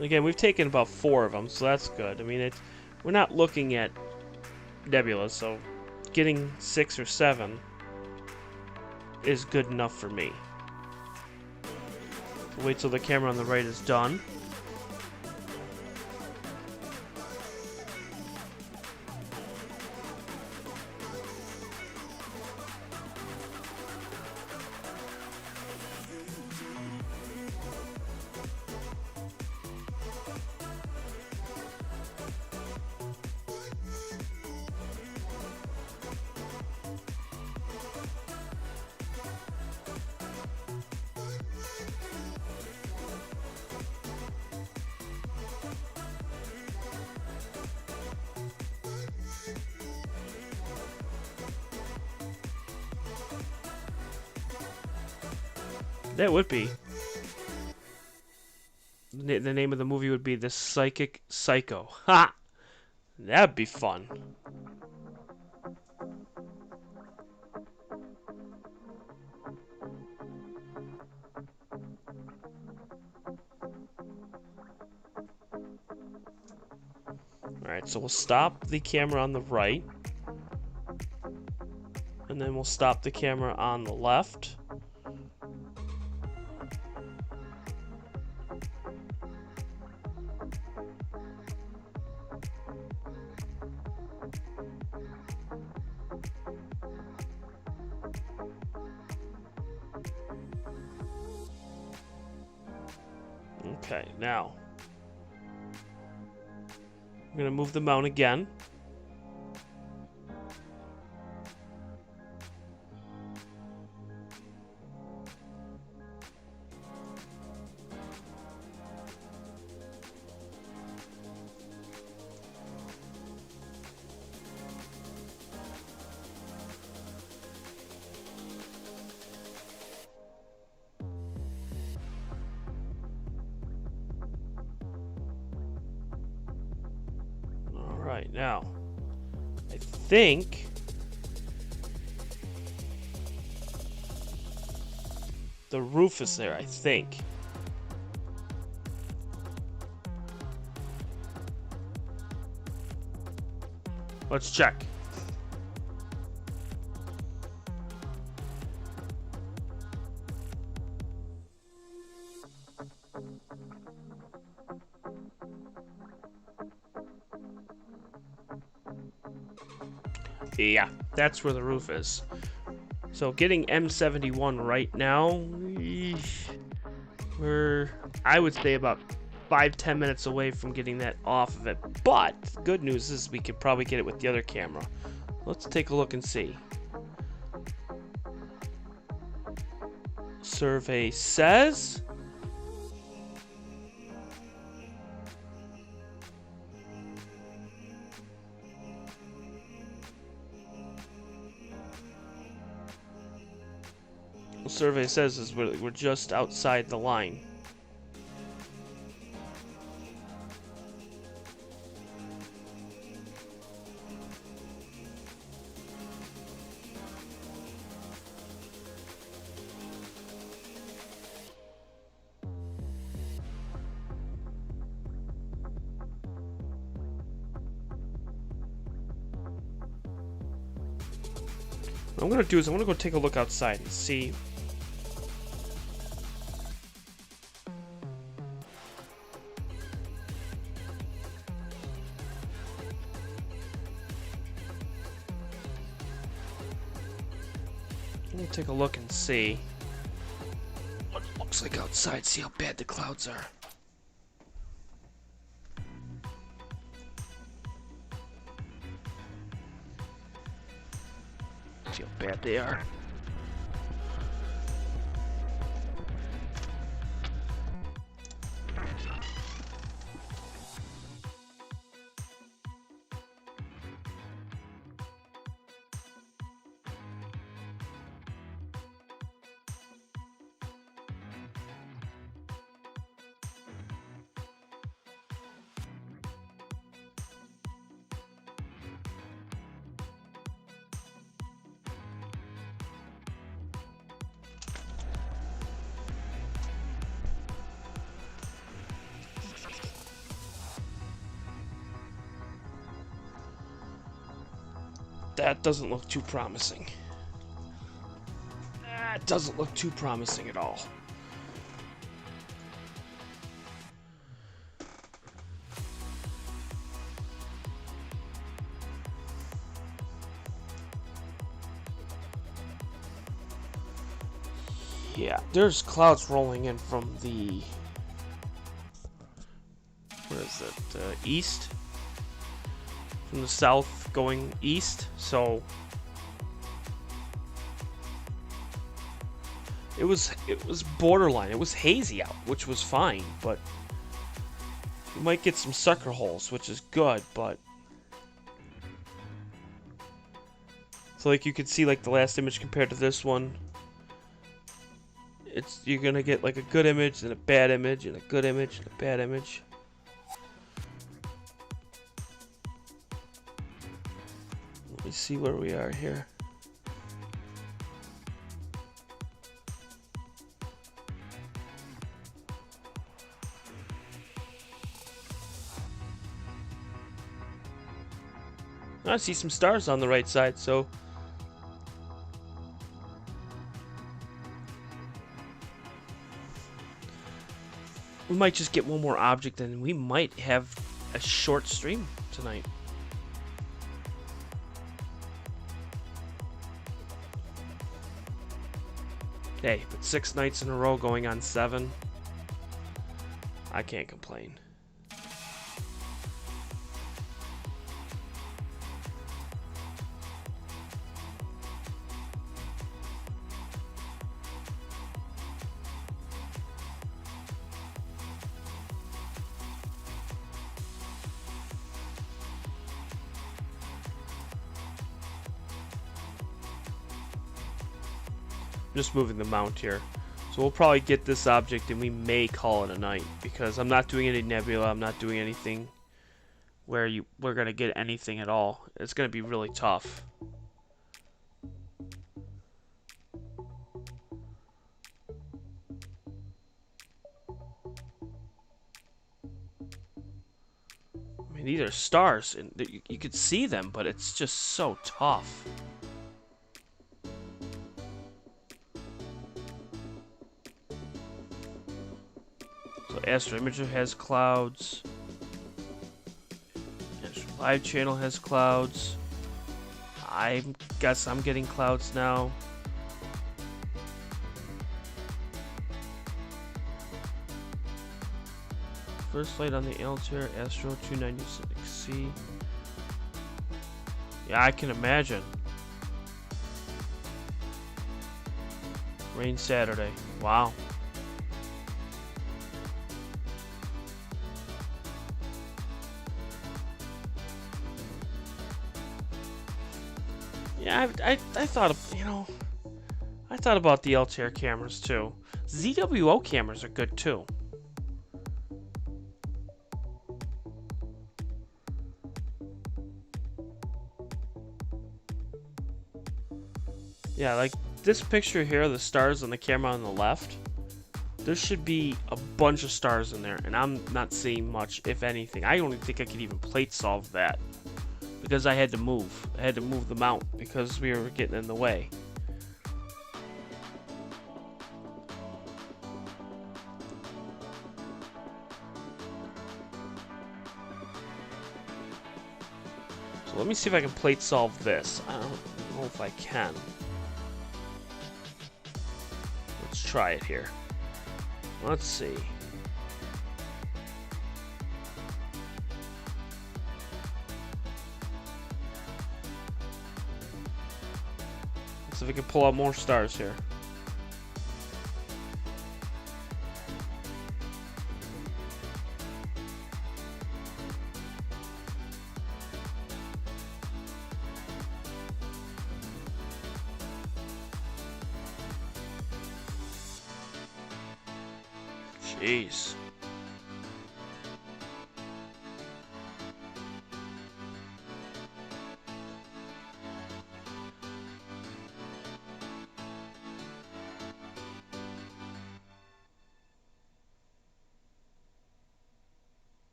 again, we've taken about 4 of them, so that's good. I mean, we're not looking at nebulas, so getting 6 or 7 is good enough for me. Wait till the camera on the right is done. That would be. The name of the movie would be The Psychic Psycho. Ha! That'd be fun. Alright, so we'll stop the camera on the right. And then we'll stop the camera on the left. Okay, now I'm going to move the mount again. Alright, now I think the roof is there, I think. Let's check. Yeah, that's where the roof is. So getting M71 right now, we're, I would say, about 5-10 minutes away from getting that off of it. But good news is we could probably get it with the other camera. Let's take a look and see. Survey says is we're just outside the line. What I'm gonna do is I'm gonna go take a look outside and see. I'm gonna take a look and see what it looks like outside, see how bad the clouds are. See how bad they are. That doesn't look too promising. That doesn't look too promising at all. Yeah, there's clouds rolling in from the, where is it, east? From the south going east, so it was borderline. It was hazy out, which was fine, but you might get some sucker holes, which is good, but so like you could see like the last image compared to this one, you're gonna get like a good image and a bad image and a good image and a bad image. Let me see where we are here. I see some stars on the right side, so we might just get one more object and we might have a short stream tonight. Hey, but 6 nights in a row going on 7, I can't complain. Just moving the mount here. So we'll probably get this object and we may call it a night because I'm not doing any nebula, I'm not doing anything where we're gonna get anything at all. It's gonna be really tough. I mean, these are stars and you could see them, but it's just so tough. So Astro-Imaging has clouds. Astro Live Channel has clouds. I guess I'm getting clouds now. First light on the Altair Astro 296C. Yeah, I can imagine. Rain Saturday. Wow. Yeah, I thought of, I thought about the Altair cameras too. ZWO cameras are good too. Yeah, like this picture here, the stars on the camera on the left, there should be a bunch of stars in there, and I'm not seeing much, if anything. I don't think I could even plate solve that. Because I had to move. I had to move the mount because we were getting in the way. So let me see if I can plate solve this. I don't know if I can. Let's try it here. Let's see. See if we can pull out more stars here. Jeez.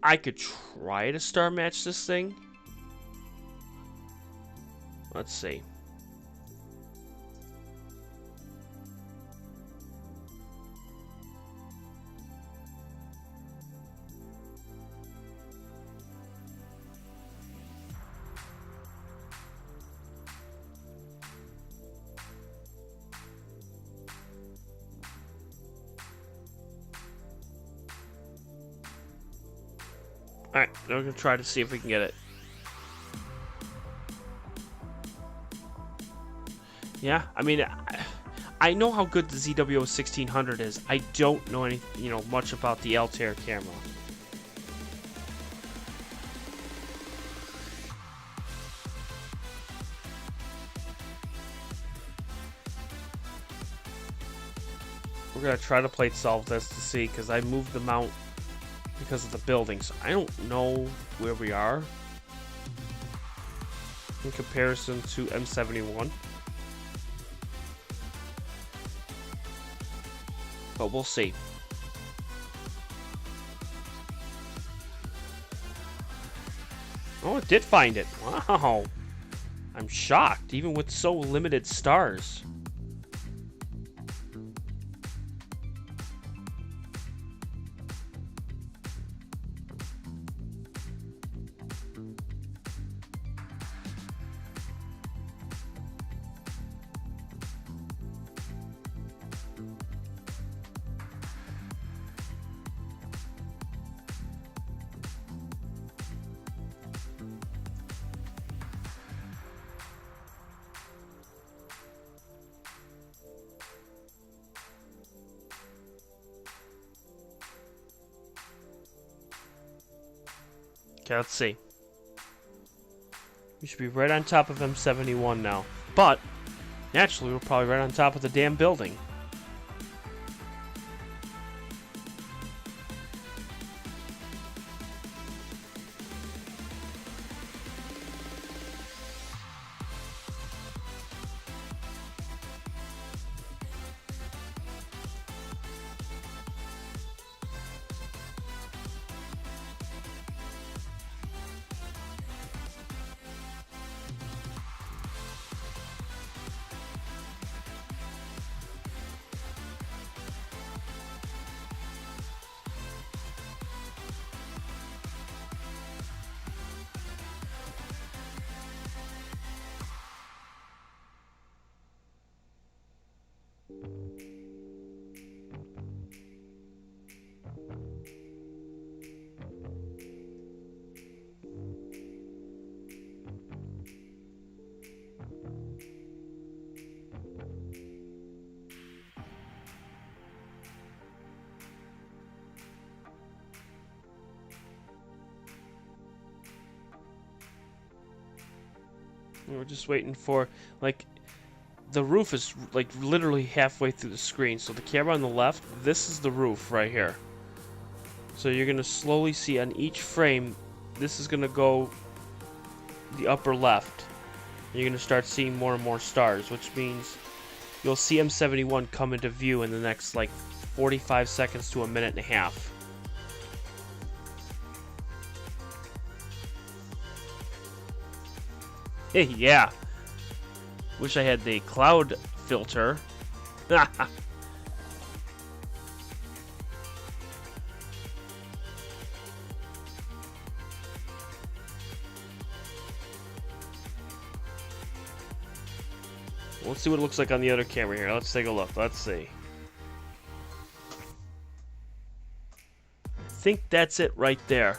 I could try to star match this thing. Let's see. Alright, we're gonna try to see if we can get it. Yeah, I mean, I know how good the ZWO 1600 is. I don't know any, much about the Altair camera. We're gonna try to plate solve this to see, because I moved the mount because of the building, so I don't know where we are in comparison to M71. But we'll see. Oh, it did find it. Wow. I'm shocked, even with so limited stars. Okay, let's see. We should be right on top of M71 now. But, naturally, we're probably right on top of the damn building. We're just waiting for, like, the roof is, like, literally halfway through the screen. So the camera on the left, this is the roof right here. So you're going to slowly see on each frame, this is going to go the upper left. You're going to start seeing more and more stars, which means you'll see M71 come into view in the next, like, 45 seconds to a minute and a half. Hey, yeah. Wish I had the cloud filter. Let's see what it looks like on the other camera here. Let's take a look. Let's see. I think that's it right there.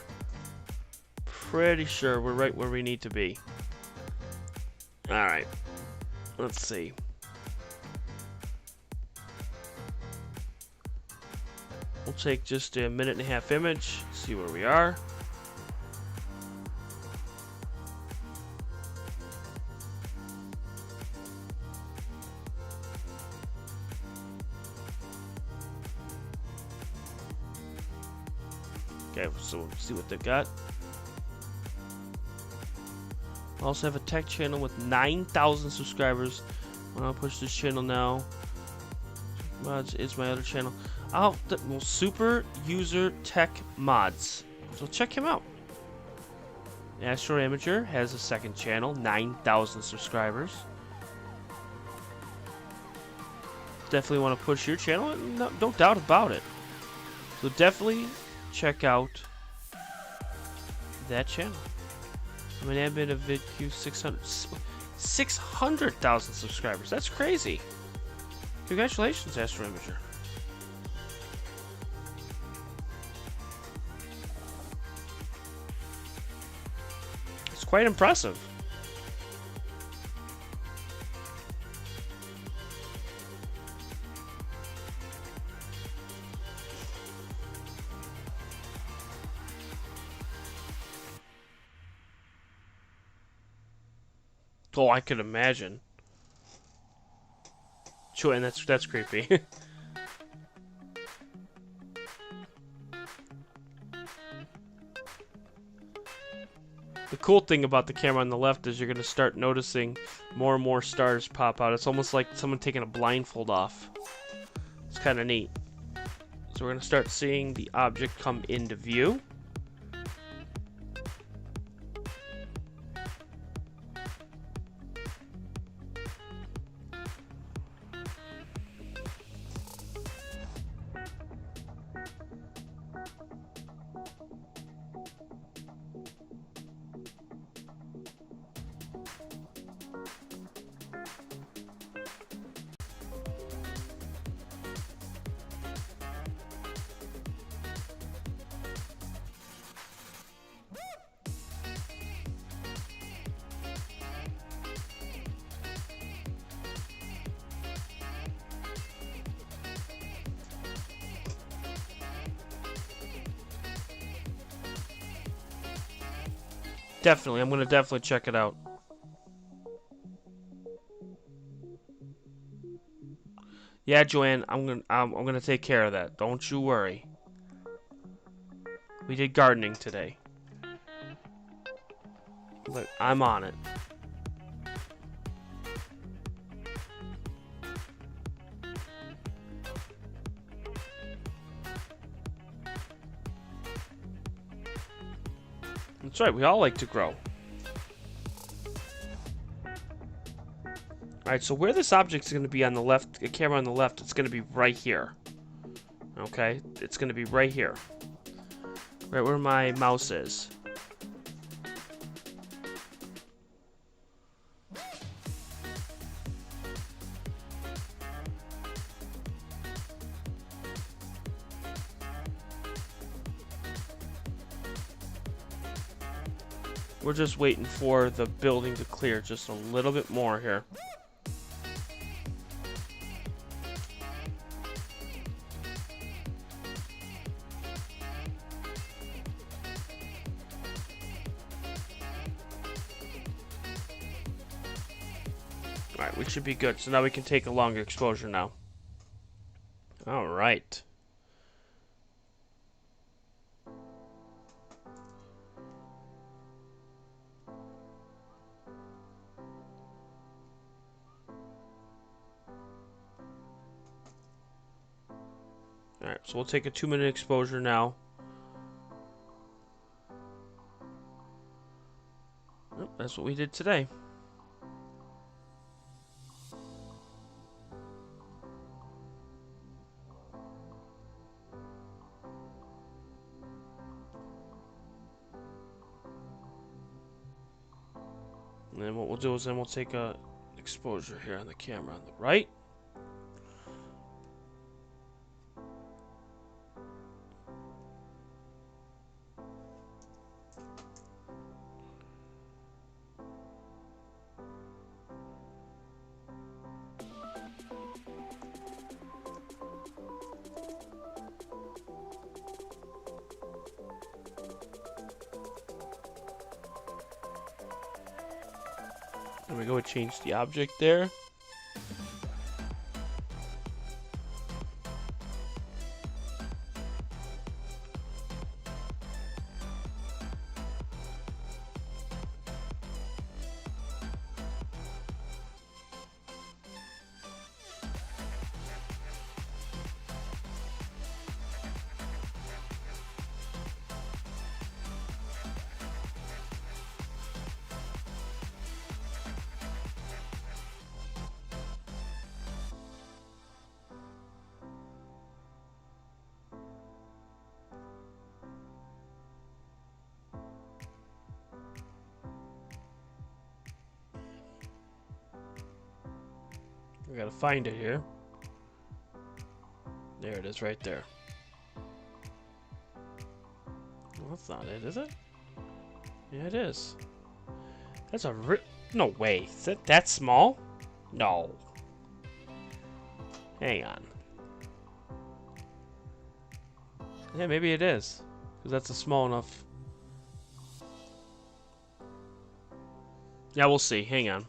Pretty sure we're right where we need to be. Alright. Let's see. We'll take just a minute and a half image, see where we are. Okay, so we'll see what they've got. I also have a tech channel with 9,000 subscribers. I'll push this channel now. Mods is my other channel. Well, Super User Tech Mods. So check him out. Astro-Imaging has a second channel, 9,000 subscribers. Definitely want to push your channel, no doubt about it. So definitely check out that channel. I'm an admin of VidQ 600,000 subscribers. That's crazy. Congratulations, Astro-Imaging. It's quite impressive. Oh, I could imagine. Sure, and that's creepy. The cool thing about the camera on the left is you're going to start noticing more and more stars pop out. It's almost like someone taking a blindfold off. It's kind of neat. So we're going to start seeing the object come into view. Definitely, I'm going to definitely check it out. Yeah, Joanne, I'm gonna take care of that. Don't you worry. We did gardening today. Look, I'm on it. That's right, we all like to grow. Alright, so where this object is going to be on the left, the camera on the left, it's going to be right here. Okay? It's going to be right here. Right where my mouse is. We're just waiting for the building to clear just a little bit more here. Alright, we should be good. So now we can take a longer exposure now. Alright. Alright, so we'll take a 2-minute exposure now. Oh, that's what we did today. And then what we'll do is then we'll take a exposure here on the camera on the right. There we go, it changed the object there. We gotta find it here. There it is, right there. Well, that's not it, is it? Yeah, it is. That's a no way. Is it that small? No. Hang on. Yeah, maybe it is. Because that's a small enough. Yeah, we'll see. Hang on.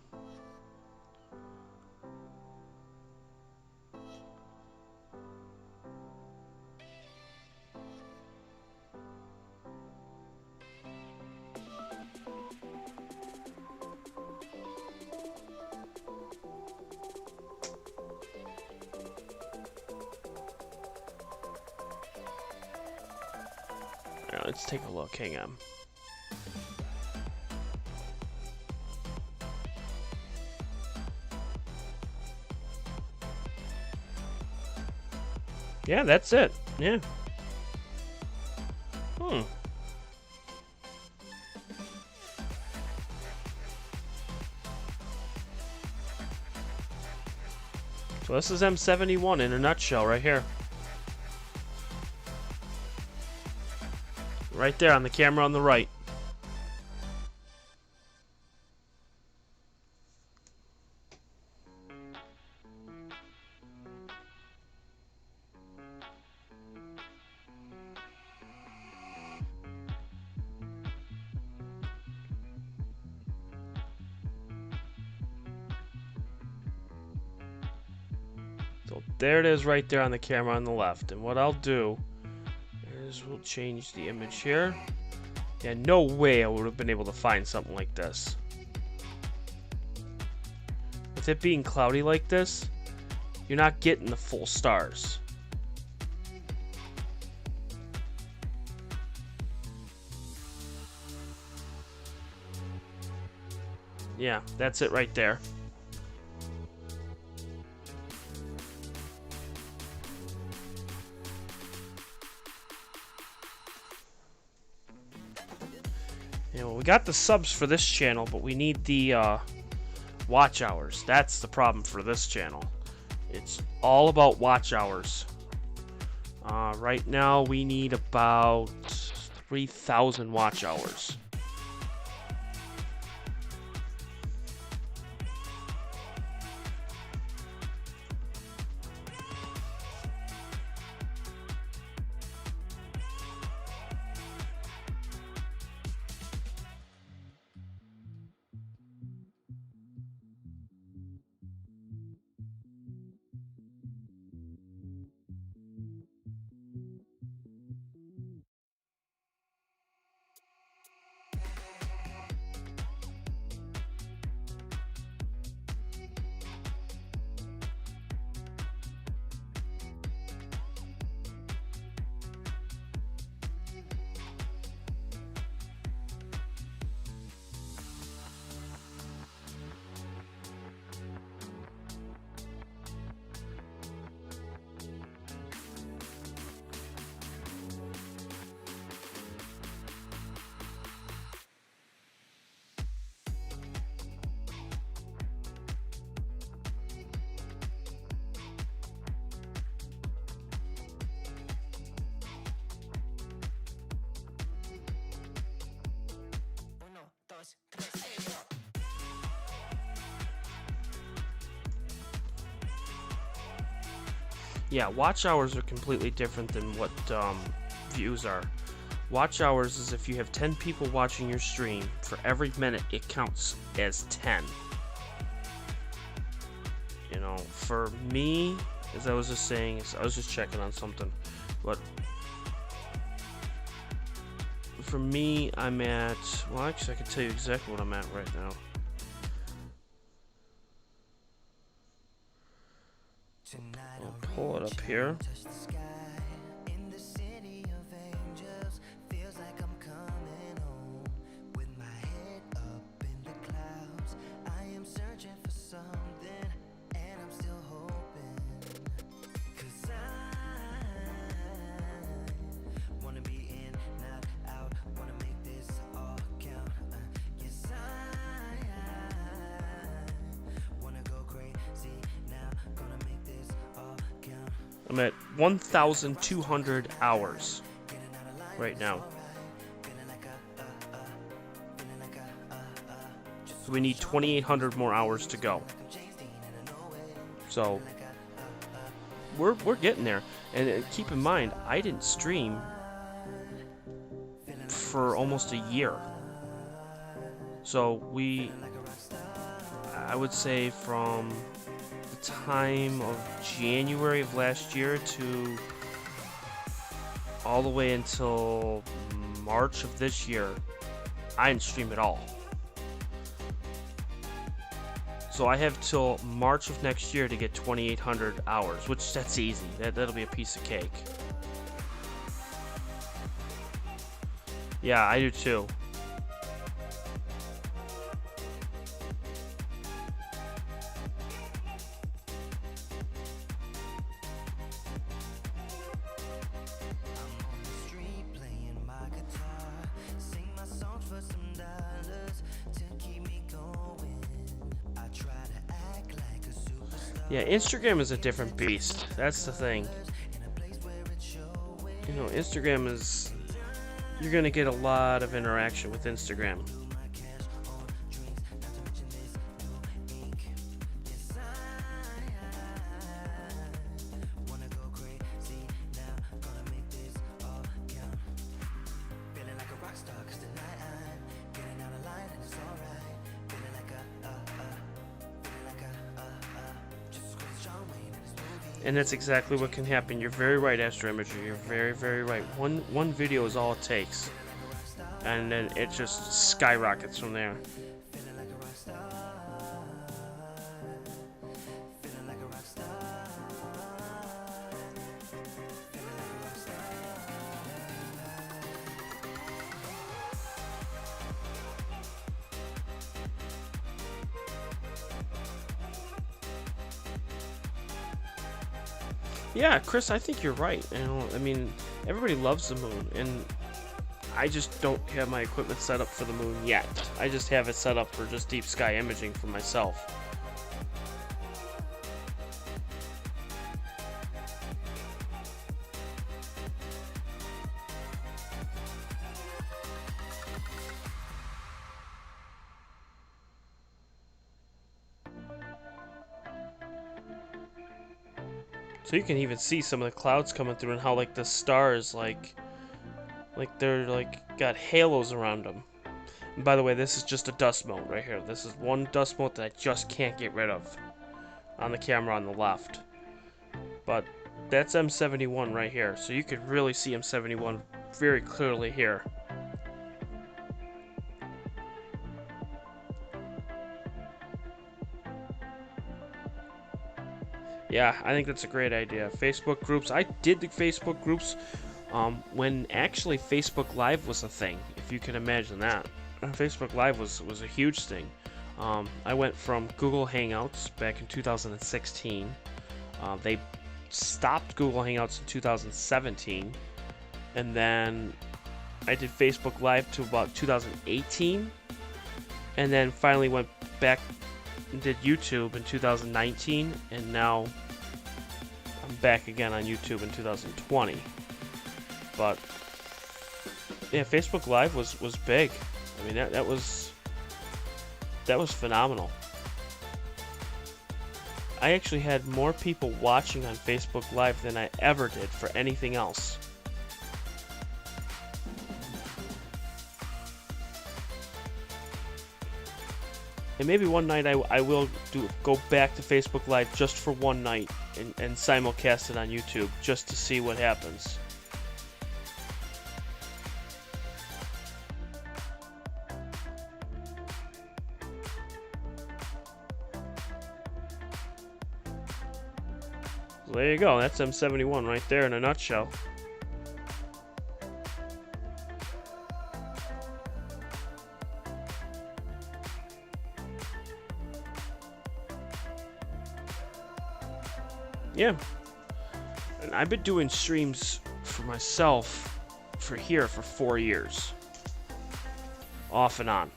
Let's take a look. Hang on. Yeah, that's it. Yeah. So this is M71 in a nutshell right here. Right there on the camera on the right. So there it is right there on the camera on the left. And what I'll do is we'll change the image here. Yeah, no way I would have been able to find something like this. With it being cloudy like this, you're not getting the full stars. Yeah, that's it right there. You know, we got the subs for this channel, but we need the watch hours. That's the problem for this channel. It's all about watch hours. Right now, we need about 3,000 watch hours. Yeah, watch hours are completely different than what views are. Watch hours is if you have 10 people watching your stream, for every minute it counts as 10. You know, for me, as I was just saying, I was just checking on something, but for me, I'm at, well, actually I can tell you exactly what I'm at right now. I'll pull it up here. I'm at 1,200 hours right now. So we need 2,800 more hours to go. So we're getting there. And keep in mind, I didn't stream for almost a year. So I would say from time of January of last year to all the way until March of this year, I didn't stream at all. So I have till March of next year to get 2,800 hours, which that's easy. That'll be a piece of cake. Yeah, I do too. Yeah, Instagram is a different beast. That's the thing. You know, Instagram is... You're gonna get a lot of interaction with Instagram. And that's exactly what can happen. You're very right, Astro-Imaging. You're very, very right. One video is all it takes. And then it just skyrockets from there. Yeah, Chris, I think you're right. You know, I mean, everybody loves the moon, and I just don't have my equipment set up for the moon yet. I just have it set up for just deep sky imaging for myself. So you can even see some of the clouds coming through and how like the stars like they're like got halos around them. And by the way, this is just a dust mote right here. This is one dust mote that I just can't get rid of on the camera on the left. But that's M71 right here. So you could really see M71 very clearly here. Yeah, I think that's a great idea. Facebook groups. I did the Facebook groups when actually Facebook Live was a thing, if you can imagine that. Facebook Live was a huge thing. I went from Google Hangouts back in 2016. They stopped Google Hangouts in 2017. And then I did Facebook Live to about 2018. And then finally went back and did YouTube in 2019, and now I'm back again on YouTube in 2020. But yeah, Facebook Live was big. I mean that was phenomenal. I actually had more people watching on Facebook Live than I ever did for anything else. And maybe one night I will go back to Facebook Live just for one night and simulcast it on YouTube just to see what happens. So there you go. That's M71 right there in a nutshell. Yeah, and I've been doing streams for myself for 4 years, off and on.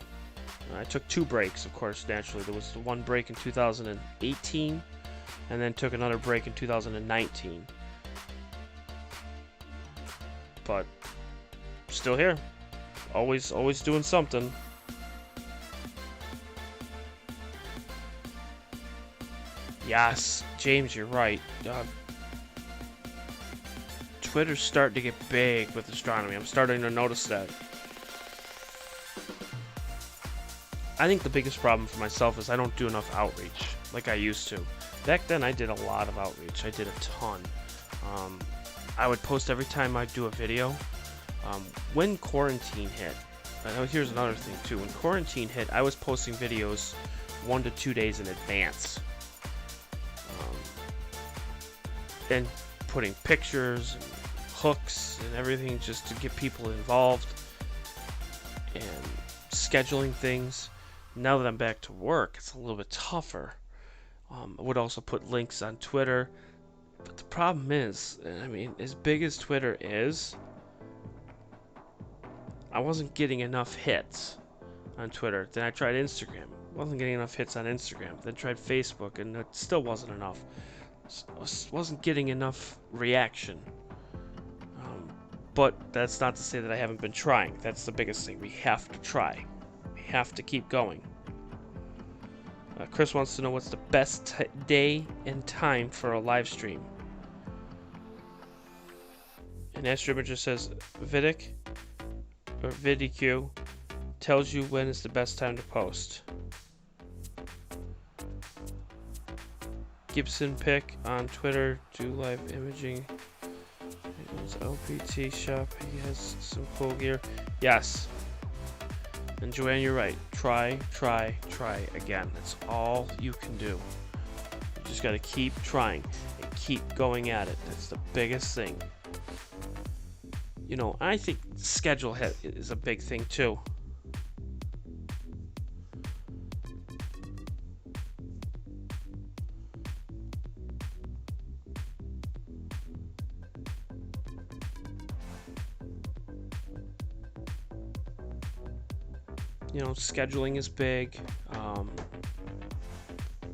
I took 2 breaks, of course, naturally. There was the one break in 2018, and then took another break in 2019. But still here, always doing something. Yes, James, you're right. Twitter's starting to get big with astronomy. I'm starting to notice that. I think the biggest problem for myself is I don't do enough outreach like I used to. Back then, I did a lot of outreach. I did a ton. I would post every time I'd do a video. When quarantine hit, here's another thing too. When quarantine hit, I was posting videos 1 to 2 days in advance. And putting pictures and hooks and everything just to get people involved. and scheduling things. Now that I'm back to work, it's a little bit tougher. I would also put links on Twitter, but the problem is, I mean, as big as Twitter is, I wasn't getting enough hits on Twitter. Then I tried Instagram. Wasn't getting enough hits on Instagram. Then tried Facebook, and it still wasn't enough. Wasn't getting enough reaction. But that's not to say that I haven't been trying. That's the biggest thing. We have to try. We have to keep going. Chris wants to know what's the best day and time for a live stream. And Astro-Imaging says Vidic or VidIQ tells you when is the best time to post. Gibson pick on Twitter, do live imaging. His LPT shop, he has some cool gear. Yes. And Joanne, you're right. Try again. That's all you can do. You just gotta keep trying and keep going at it. That's the biggest thing. You know, I think schedule is a big thing too. You know, scheduling is big.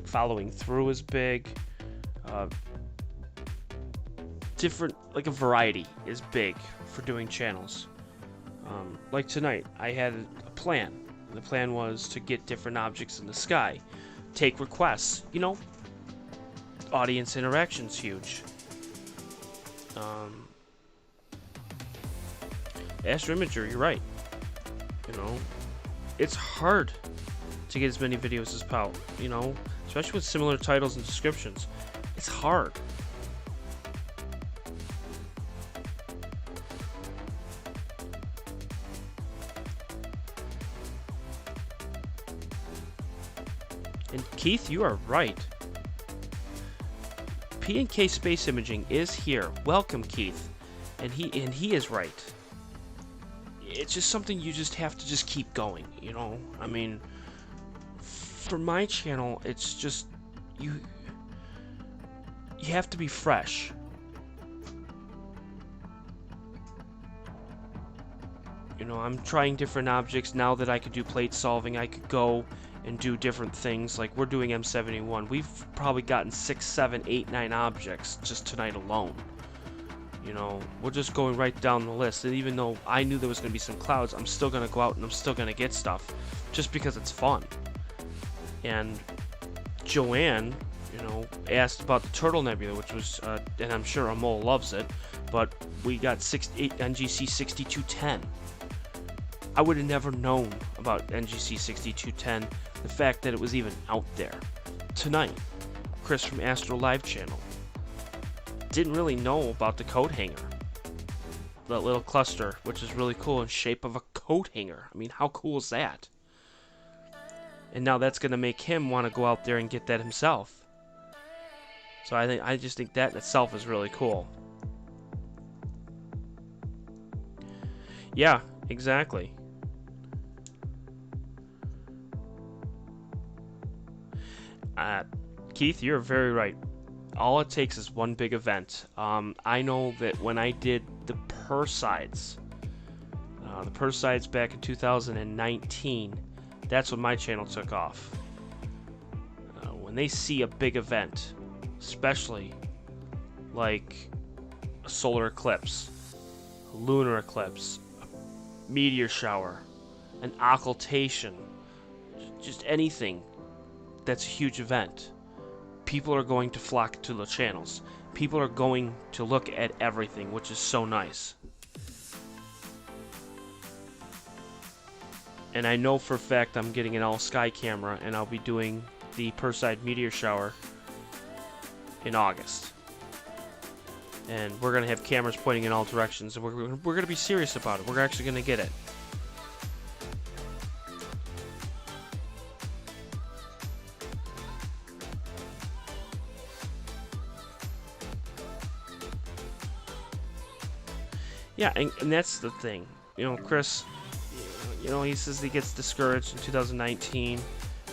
Following through is big. Different, like a variety is big for doing channels. Like tonight, I had a plan. The plan was to get different objects in the sky, take requests. You know, audience interaction's huge. Astro-Imager, you're right. You know, it's hard to get as many videos as Pow. You know, especially with similar titles and descriptions. It's hard. And Keith, you are right. P&K Space Imaging is here. Welcome, Keith. And he is right. It's just something you just have to just keep going, you know? I mean, for my channel, it's just you have to be fresh. You know, I'm trying different objects now that I could do plate solving. I could go and do different things. Like, we're doing M71. We've probably gotten 6, 7, 8, 9 objects just tonight alone. You know, we're just going right down the list. And even though I knew there was going to be some clouds, I'm still going to go out and I'm still going to get stuff. Just because it's fun. And Joanne, you know, asked about the Turtle Nebula, which was, and I'm sure Amol loves it, but we got 8 NGC 6210. I would have never known about NGC 6210, the fact that it was even out there. Tonight, Chris from Astro Live Channel didn't really know about the coat hanger. That little cluster, which is really cool in shape of a coat hanger. I mean, how cool is that? And now that's going to make him want to go out there and get that himself. So I just think that in itself is really cool. Yeah, exactly. Keith, you're very right. All it takes is one big event. I know that when I did the Perseids back in 2019, that's when my channel took off. When they see a big event, especially like a solar eclipse, a lunar eclipse, a meteor shower, an occultation, just anything that's a huge event, people are going to flock to the channels. People are going to look at everything, which is so nice. And I know for a fact I'm getting an all-sky camera, and I'll be doing the Perseid meteor shower in August. And we're going to have cameras pointing in all directions, and we're going to be serious about it. We're actually going to get it. Yeah, and that's the thing. You know, Chris, you know, he says he gets discouraged in 2019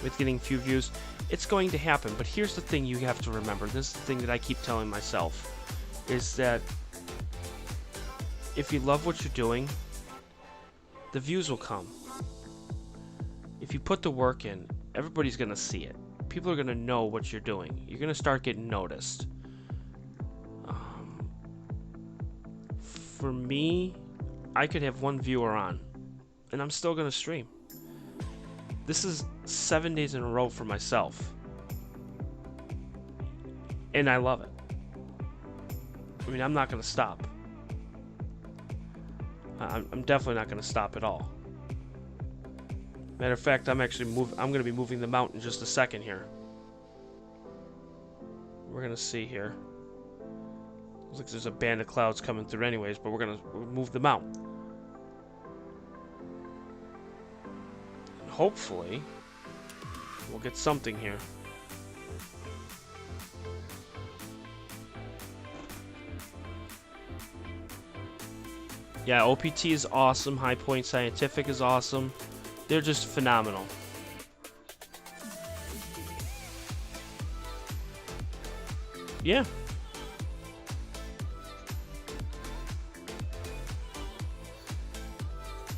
with getting few views. It's going to happen, but here's the thing you have to remember. This is the thing that I keep telling myself, is that if you love what you're doing, the views will come. If you put the work in, everybody's going to see it. People are going to know what you're doing. You're going to start getting noticed. For me, I could have one viewer on, and I'm still going to stream. This is 7 days in a row for myself. And I love it. I mean, I'm not going to stop. I'm definitely not going to stop at all. Matter of fact, I'm going to be moving the mount in just a second here. We're going to see here. Looks like there's a band of clouds coming through anyways, but we're going to move the mount. And hopefully, we'll get something here. Yeah, OPT is awesome. High Point Scientific is awesome. They're just phenomenal. Yeah.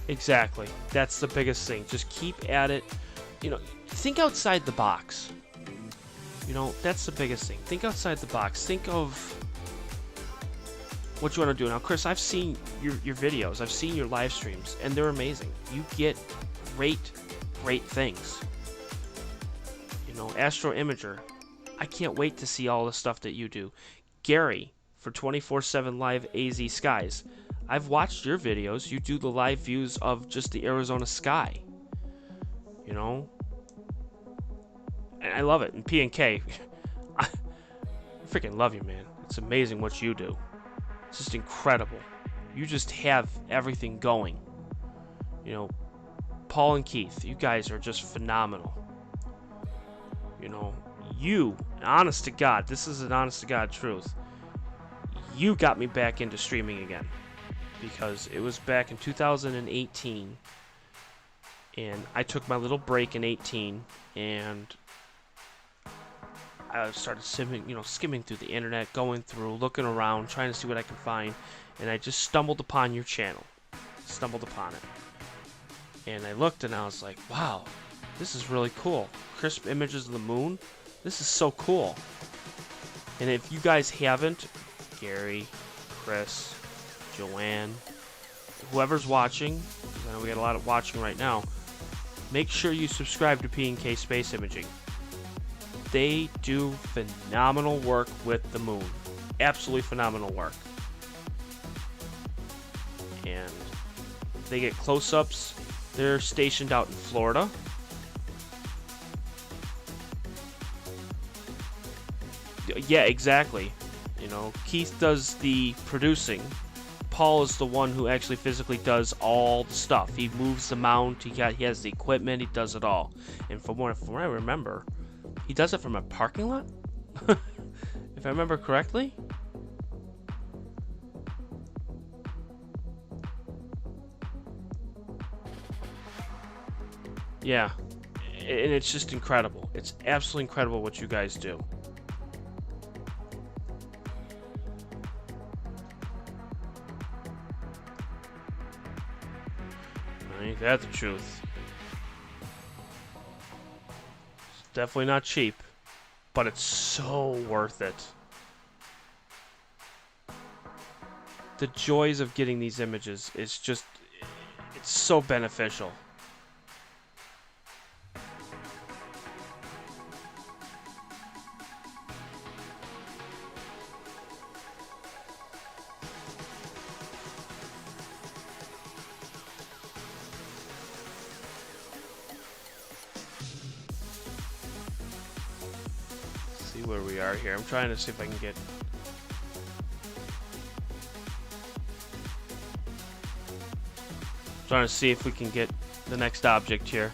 Exactly. That's the biggest thing. Just keep at it. You know, think outside the box. You know, that's the biggest thing. Think outside the box. Think of what you want to do. Now, Chris, I've seen your videos. I've seen your live streams, and they're amazing. You get great things. You know, Astro-Imager. I can't wait to see all the stuff that you do. Gary, for 24/7 Live AZ Skies. I've watched your videos. You do the live views of just the Arizona sky. You know? And I love it. And P&K, I freaking love you, man. It's amazing what you do. It's just incredible. You just have everything going. You know, Paul and Keith, you guys are just phenomenal. You know, you, honest to God, this is an honest to God truth. You got me back into streaming again. Because it was back in 2018. And I took my little break in 18. And I started skimming through the internet, going through, looking around, trying to see what I can find. And I just stumbled upon your channel. Stumbled upon it. And I looked and I was like, wow, this is really cool. Crisp images of the moon. This is so cool. And if you guys haven't, Gary, Chris, Joanne, whoever's watching, because I know we got a lot of watching right now, make sure you subscribe to P&K Space Imaging. They do phenomenal work with the moon. Absolutely phenomenal work. And they get close-ups. They're stationed out in Florida. Yeah, exactly. You know, Keith does the producing. Paul is the one who actually physically does all the stuff. He moves the mount. He has the equipment. He does it all. And from what I remember, he does it from a parking lot. If I remember correctly. Yeah, and it's just incredible. It's absolutely incredible what you guys do. Ain't that the truth? It's definitely not cheap, but it's so worth it. The joys of getting these images is just, it's so beneficial. See where we are here. I'm trying to see if I can get... Trying to see if we can get the next object here.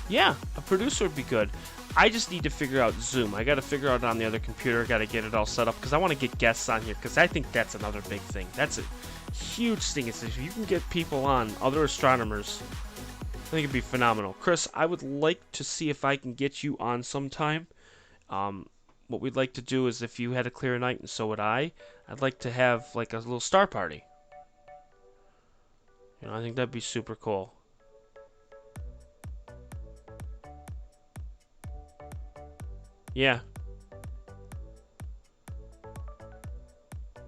Yeah, a producer would be good. I just need to figure out Zoom. I got to figure out on the other computer. Got to get it all set up because I want to get guests on here because I think that's another big thing. That's a huge thing. Is if you can get people on, other astronomers, I think it'd be phenomenal. Chris, I would like to see if I can get you on sometime. What we'd like to do is if you had a clear night and so would I'd like to have like a little star party. You know, I think that'd be super cool. Yeah.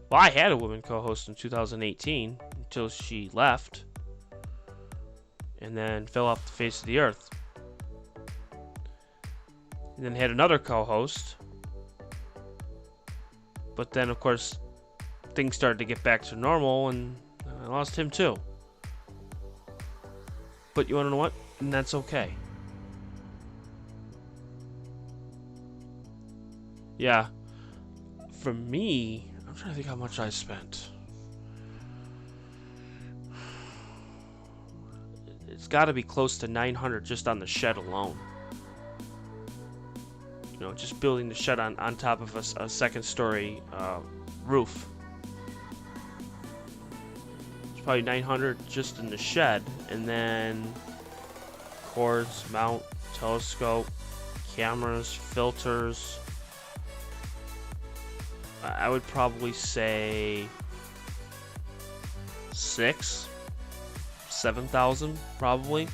Well, I had a woman co-host in 2018 until she left and then fell off the face of the earth. And then had another co-host. But then, of course, things started to get back to normal and I lost him too. But you want to know what? And that's okay. Yeah. For me, I'm trying to think how much I spent. It's got to be close to 900 just on the shed alone. You know, just building the shed on top of a second story roof. It's probably 900 just in the shed. And then cords, mount, telescope, cameras, filters. I would probably say 7,000 probably.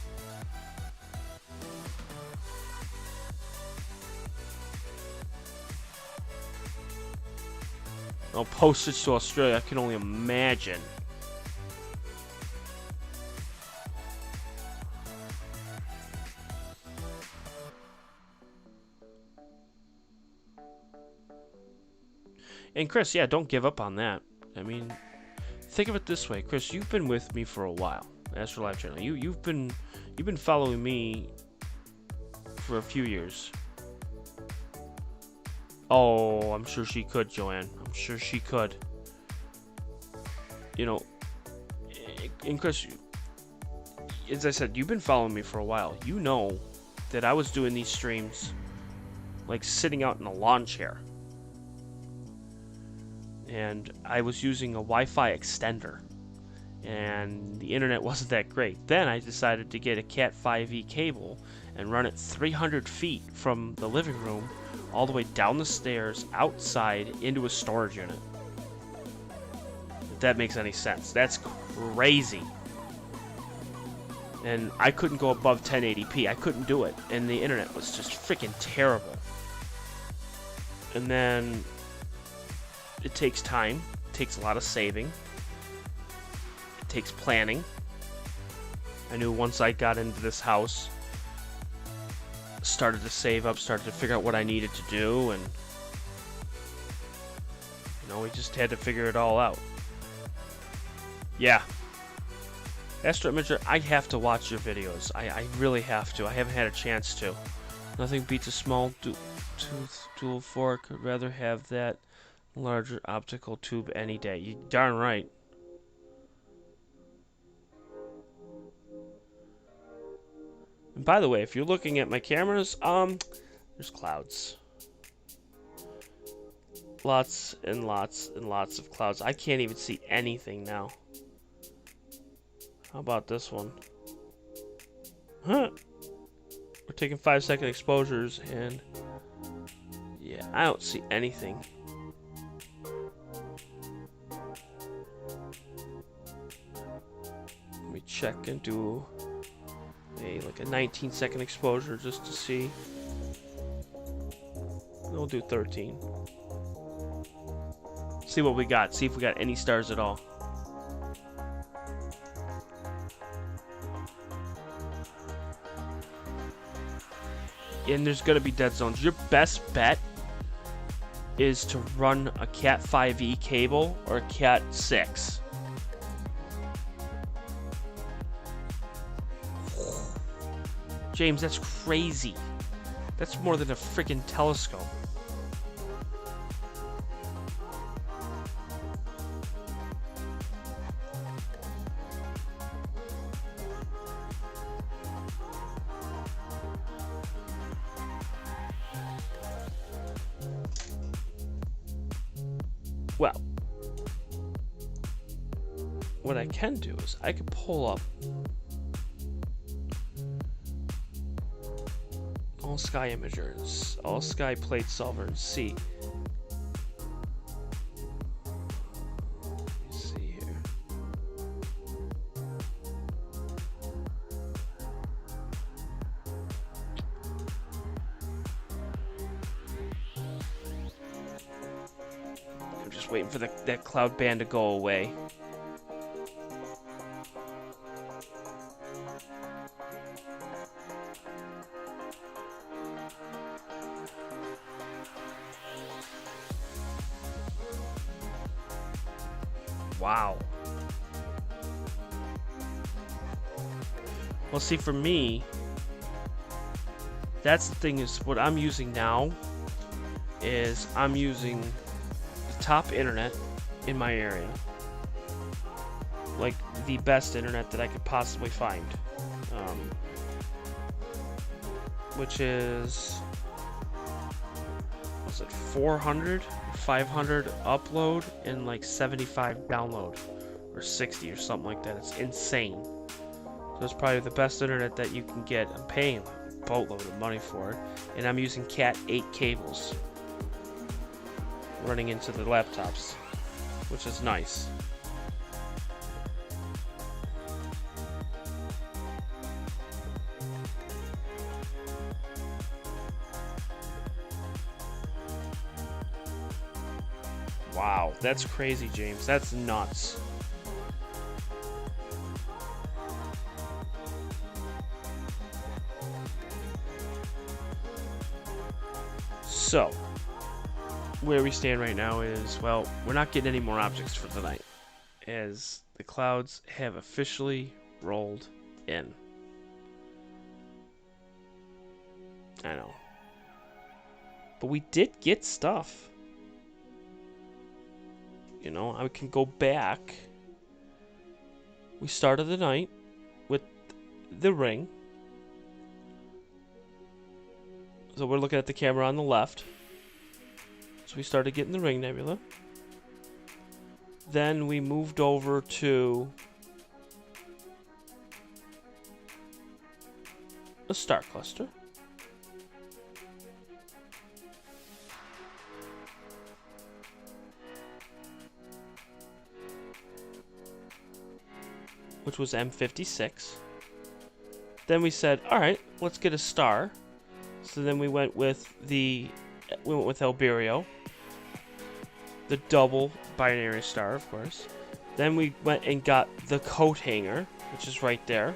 No postage to Australia, I can only imagine. And Chris, yeah, don't give up on that. I mean, think of it this way, Chris. You've been with me for a while, Astro Live Channel. You've been following me for a few years. Oh, I'm sure she could, Joanne. I'm sure she could. You know, and Chris, as I said, you've been following me for a while. You know that I was doing these streams like sitting out in a lawn chair. And I was using a Wi-Fi extender. And the internet wasn't that great. Then I decided to get a Cat 5e cable and run it 300 feet from the living room all the way down the stairs, outside, into a storage unit. If that makes any sense. That's crazy. And I couldn't go above 1080p. I couldn't do it. And the internet was just freaking terrible. And then it takes time. It takes a lot of saving. It takes planning. I knew once I got into this house, started to save up, started to figure out what I needed to do, and you know, we just had to figure it all out. Yeah. Astro-Imager, I have to watch your videos. I really have to. I haven't had a chance to. Nothing beats a small tooth dual fork. I'd rather have that larger optical tube any day. You darn right. And by the way, if you're looking at my cameras, there's clouds. Lots and lots and lots of clouds. I can't even see anything now. How about this one? Huh? We're taking 5-second exposures and yeah, I don't see anything. Let me check and do like a 19-second exposure just to see. We'll do 13. See what we got. See if we got any stars at all. And there's gonna be dead zones. Your best bet is to run a Cat 5e cable or a Cat 6. James, that's crazy. That's more than a freaking telescope. Well, what I can do is I can pull up all sky imagers, all sky plate solver, and see. Let's see here. I'm just waiting for that cloud band to go away. Wow. Well, see, for me, that's the thing, is what I'm using now is I'm using the top internet in my area. Like, the best internet that I could possibly find. Which is, what's it, 400? 500 upload and like 75 download, or 60 or something like that. It's insane. So it's probably the best internet that you can get. I'm paying a boatload of money for it, and I'm using Cat 8 cables running into the laptops, which is nice. Wow, that's crazy, James. That's nuts. So, where we stand right now is, well, we're not getting any more objects for the night, as the clouds have officially rolled in. I know. But we did get stuff. You know, I can go back. We started the night with the ring. So we're looking at the camera on the left. So we started getting the ring nebula. Then we moved over to a star cluster. Which was M56. Then we said, all right, let's get a star. So then we went with Alberio, the double binary star, of course. Then we went and got the coat hanger, which is right there.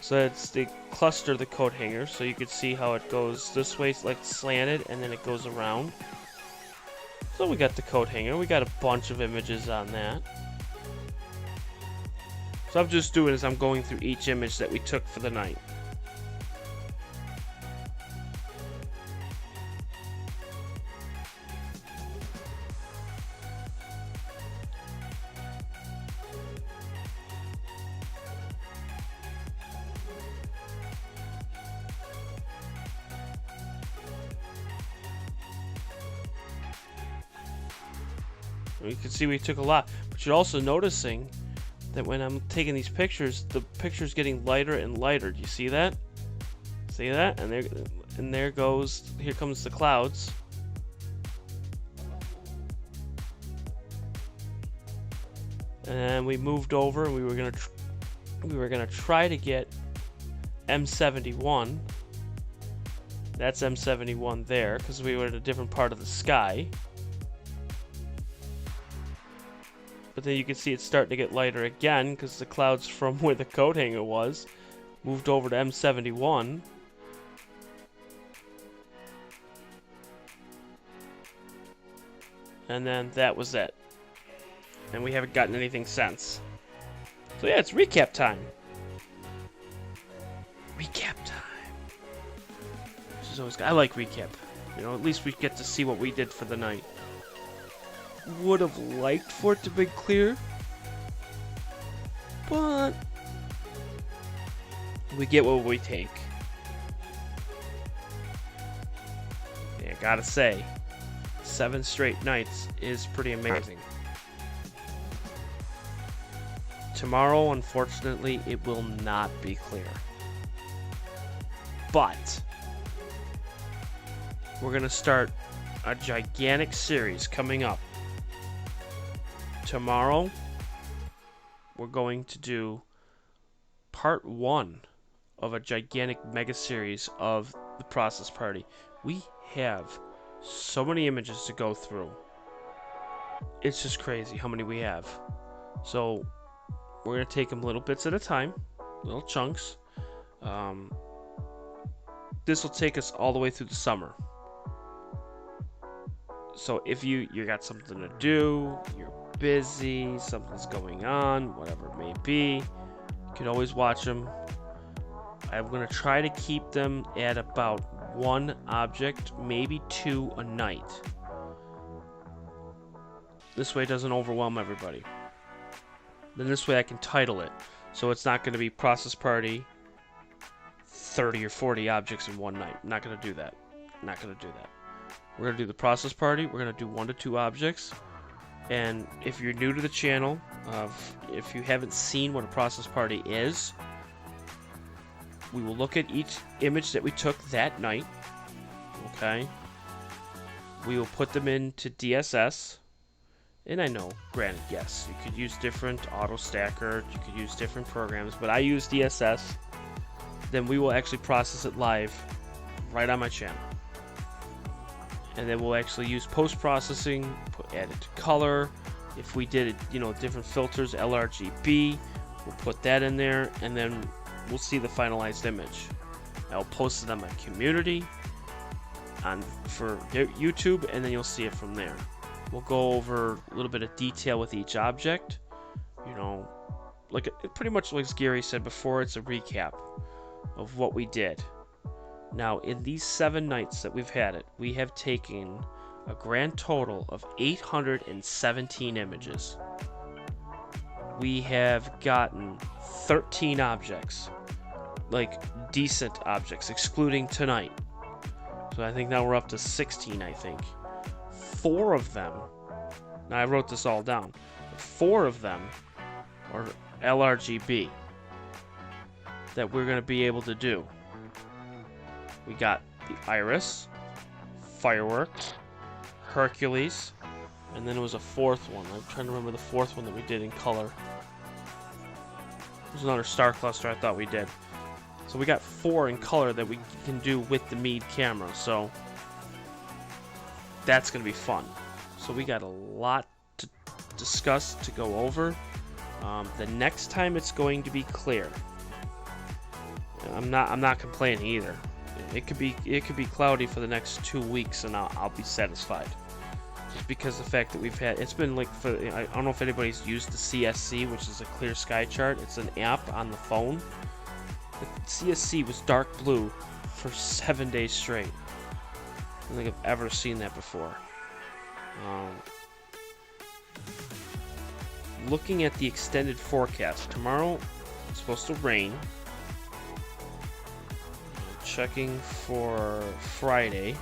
So it's the cluster of the coat hanger, so you could see how it goes this way, like slanted, and then it goes around. So we got the coat hanger. We got a bunch of images on that. So I'm just doing is I'm going through each image that we took for the night. You can see we took a lot, but you're also noticing that when I'm taking these pictures, the picture's getting lighter and lighter. Do you see that? See that? And there goes, here comes the clouds. And we moved over, and we were gonna try to get M71. That's M71 there, because we were in a different part of the sky. But then you can see it's starting to get lighter again, because the clouds from where the coat hanger was moved over to M71. And then that was it. And we haven't gotten anything since. So yeah, it's recap time. Recap time. This is always good. I like recap. You know, at least we get to see what we did for the night. Would have liked for it to be clear, but we get what we take. Yeah, gotta say, 7 straight nights is pretty amazing. Tomorrow, unfortunately, it will not be clear. But we're going to start a gigantic series coming up. Tomorrow, we're going to do part 1 of a gigantic mega series of the process party. We have so many images to go through. It's just crazy how many we have. So we're going to take them little bits at a time, little chunks. This will take us all the way through the summer. So if you got something to do, you're busy, something's going on, whatever it may be, you can always watch them. I'm going to try to keep them at about 1 object, maybe 2 a night. This way it doesn't overwhelm everybody. Then this way I can title it. So it's not going to be process party 30 or 40 objects in one night. I'm not going to do that. Not going to do that. We're going to do the process party. We're going to do 1 to 2 objects. And if you're new to the channel, if you haven't seen what a process party is, we will look at each image that we took that night. Okay? We will put them into DSS. And I know, granted, yes, you could use different auto stacker, you could use different programs, but I use DSS. Then we will actually process it live right on my channel. And then we'll actually use post-processing, add it to color. If we did, different filters, LRGB, we'll put that in there, and then we'll see the finalized image. I'll post it on my community for YouTube, and then you'll see it from there. We'll go over a little bit of detail with each object. Pretty much like Gary said before, it's a recap of what we did. Now, in these 7 nights that we've had it, we have taken a grand total of 817 images. We have gotten 13 objects, like decent objects, excluding tonight. So I think now we're up to 16, I think. 4 of them, now I wrote this all down, 4 of them are LRGB that we're going to be able to do. We got the Iris, Fireworks, Hercules, and then it was a 4th one. I'm trying to remember the 4th one that we did in color. There's another star cluster I thought we did. So we got 4 in color that we can do with the Meade camera. So that's going to be fun. So we got a lot to discuss, to go over. The next time it's going to be clear. I'm not complaining either. It could be cloudy for the next 2 weeks, and I'll be satisfied. Just because the fact that we've had, it's been like, I don't know if anybody's used the CSC, which is a clear sky chart. It's an app on the phone. The CSC was dark blue for 7 days straight. I don't think I've ever seen that before. Looking at the extended forecast, tomorrow it's supposed to rain. Checking for Friday.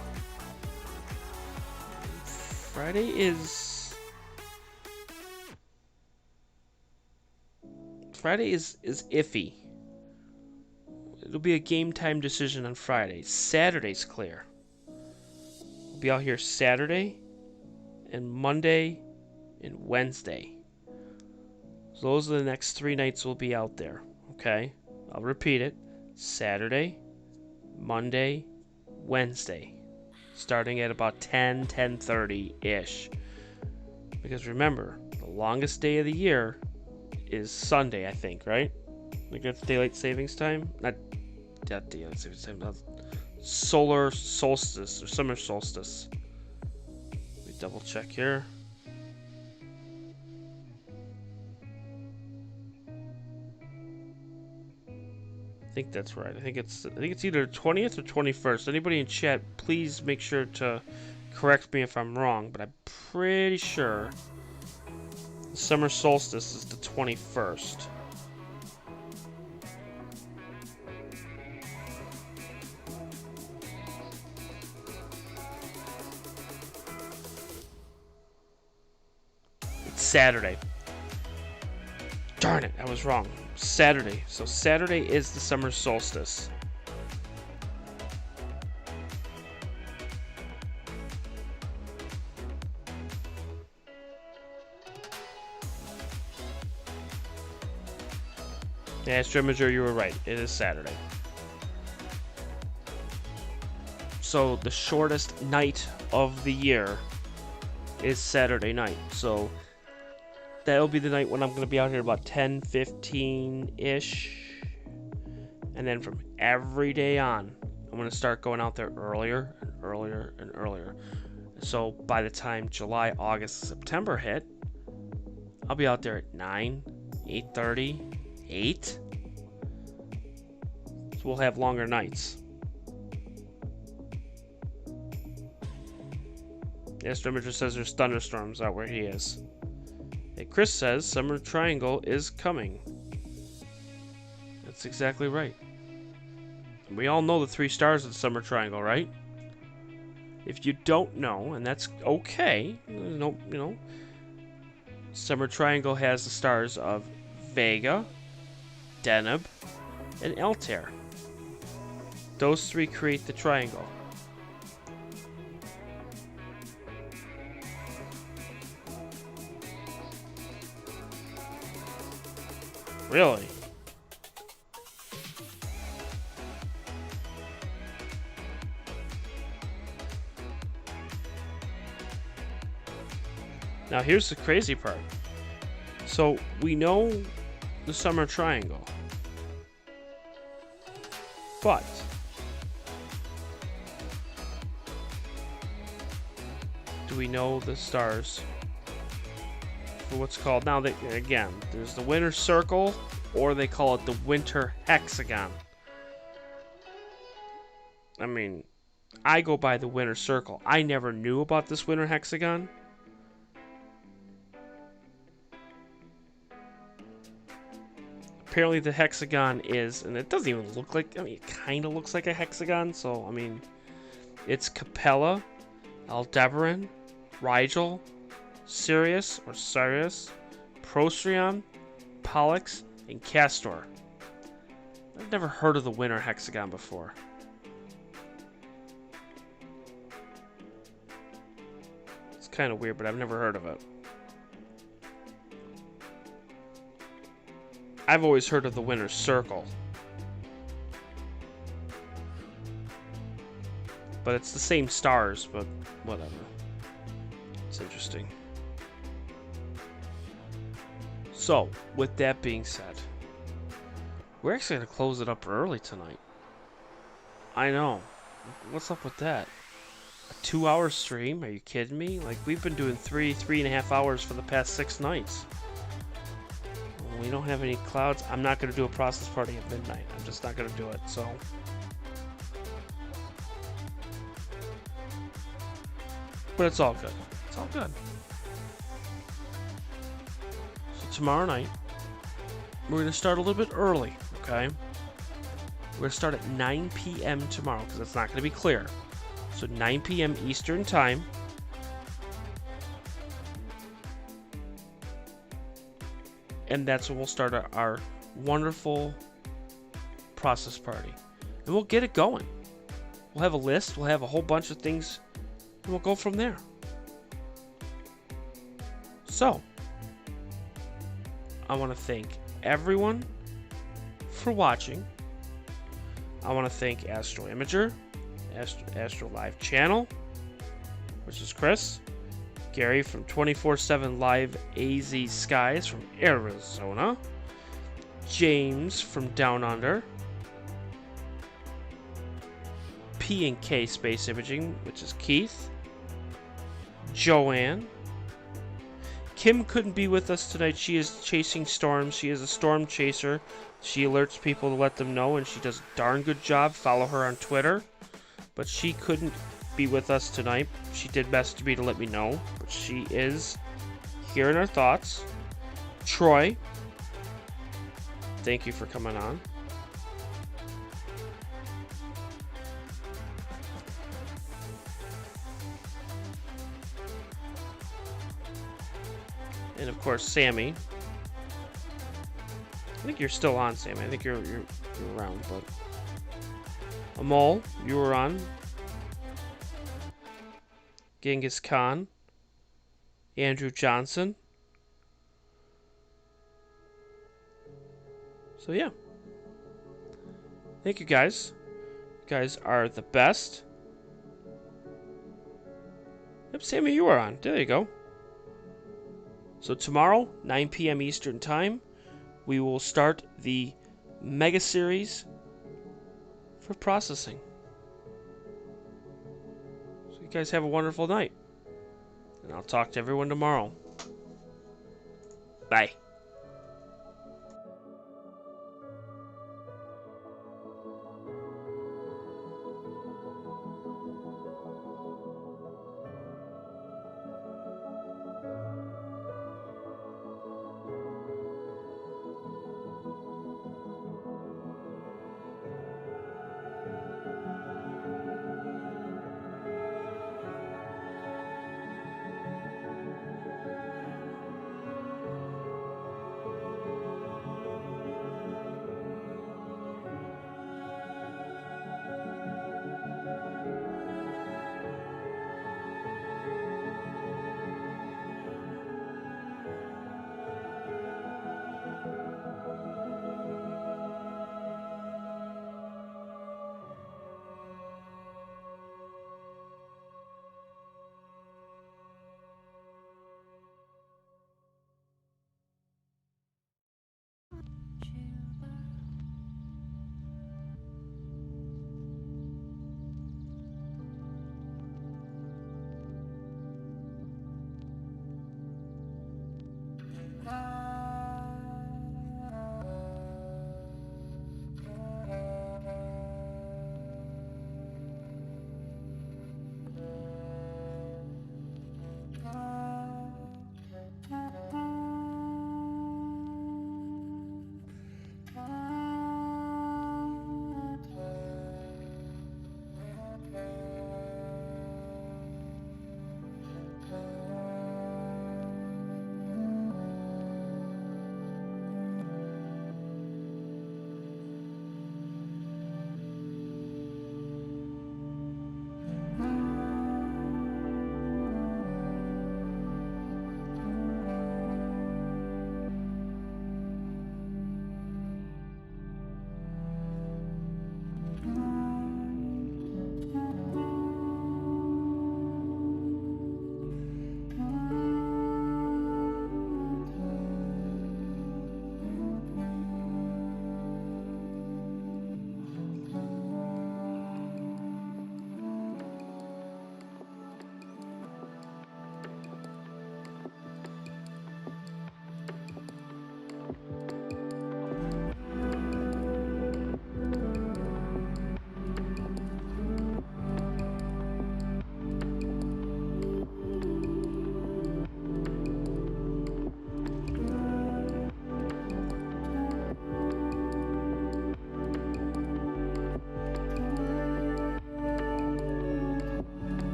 Friday is iffy. It'll be a game time decision on Friday. Saturday's clear. We'll be out here Saturday and Monday and Wednesday. So those are the next 3 nights we'll be out there. Okay? I'll repeat it. Saturday, Monday, Wednesday. Starting at about 10:30-ish. Because remember, the longest day of the year is Sunday, I think, right? Like that's daylight savings time? Not daylight savings time. Solar solstice or summer solstice. Let me double check here. I think that's right. I think it's either 20th or 21st. Anybody in chat, please make sure to correct me if I'm wrong, but I'm pretty sure the summer solstice is the 21st. Saturday. Darn it, I was wrong. Saturday. So Saturday is the summer solstice. Astro-Imager, you were right. It is Saturday. So the shortest night of the year is Saturday night. So that'll be the night when I'm going to be out here about 10:15-ish. And then from every day on, I'm going to start going out there earlier and earlier and earlier. So by the time July, August, September hit, I'll be out there at 9, 8:30, 8. So we'll have longer nights. Astro-Imager says there's thunderstorms out where he is. Hey, Chris says Summer Triangle is coming. That's exactly right. And we all know the 3 stars of the Summer Triangle, right? If you don't know, and that's okay, Summer Triangle has the stars of Vega, Deneb, and Altair. Those 3 create the triangle. Really? Now here's the crazy part. So we know the Summer Triangle, but do we know the stars for what's called now? Again, there's the Winter Circle, or they call it the Winter Hexagon. I mean, I go by the Winter Circle. I never knew about this Winter Hexagon. Apparently the hexagon is, and it doesn't even look like, I mean, it kind of looks like a hexagon, so, I mean, it's Capella, Aldebaran, Rigel, Sirius, or Sirius, Procyon, Pollux, and Castor. I've never heard of the Winter Hexagon before. It's kind of weird, but I've never heard of it. I've always heard of the Winter Circle. But it's the same stars, but whatever. It's interesting. So, with that being said, we're actually going to close it up early tonight. I know. What's up with that? A 2-hour stream? Are you kidding me? Like, we've been doing 3.5 hours for the past 6 nights. We don't have any clouds. I'm not going to do a process party at midnight. I'm just not going to do it, so. But it's all good. It's all good. So tomorrow night, we're going to start a little bit early, okay? We're going to start at 9 p.m. tomorrow, because it's not going to be clear. So 9 p.m. Eastern Time. And that's when we'll start our wonderful process party. And we'll get it going. We'll have a list. We'll have a whole bunch of things. And we'll go from there. So, I want to thank everyone for watching. I want to thank Astro-Imager, Astro Live Channel, which is Chris. Gary from 24/7 Live AZ Skies from Arizona. James from Down Under. P&K Space Imaging, which is Keith. Joanne. Kim couldn't be with us tonight. She is chasing storms. She is a storm chaser. She alerts people to let them know, and she does a darn good job. Follow her on Twitter. But she couldn't be with us tonight. She did message me to let me know, but she is here in our thoughts. Troy, thank you for coming on. And of course, Sammy. I think you're still on, Sammy. I think you're around, but Amol, you were on. Genghis Khan. Andrew Johnson. So yeah. Thank you guys. You guys are the best. Yep, Sammy, you are on. There you go. So tomorrow, 9 p.m. Eastern Time, we will start the Mega Series for processing. So you guys have a wonderful night. And I'll talk to everyone tomorrow. Bye.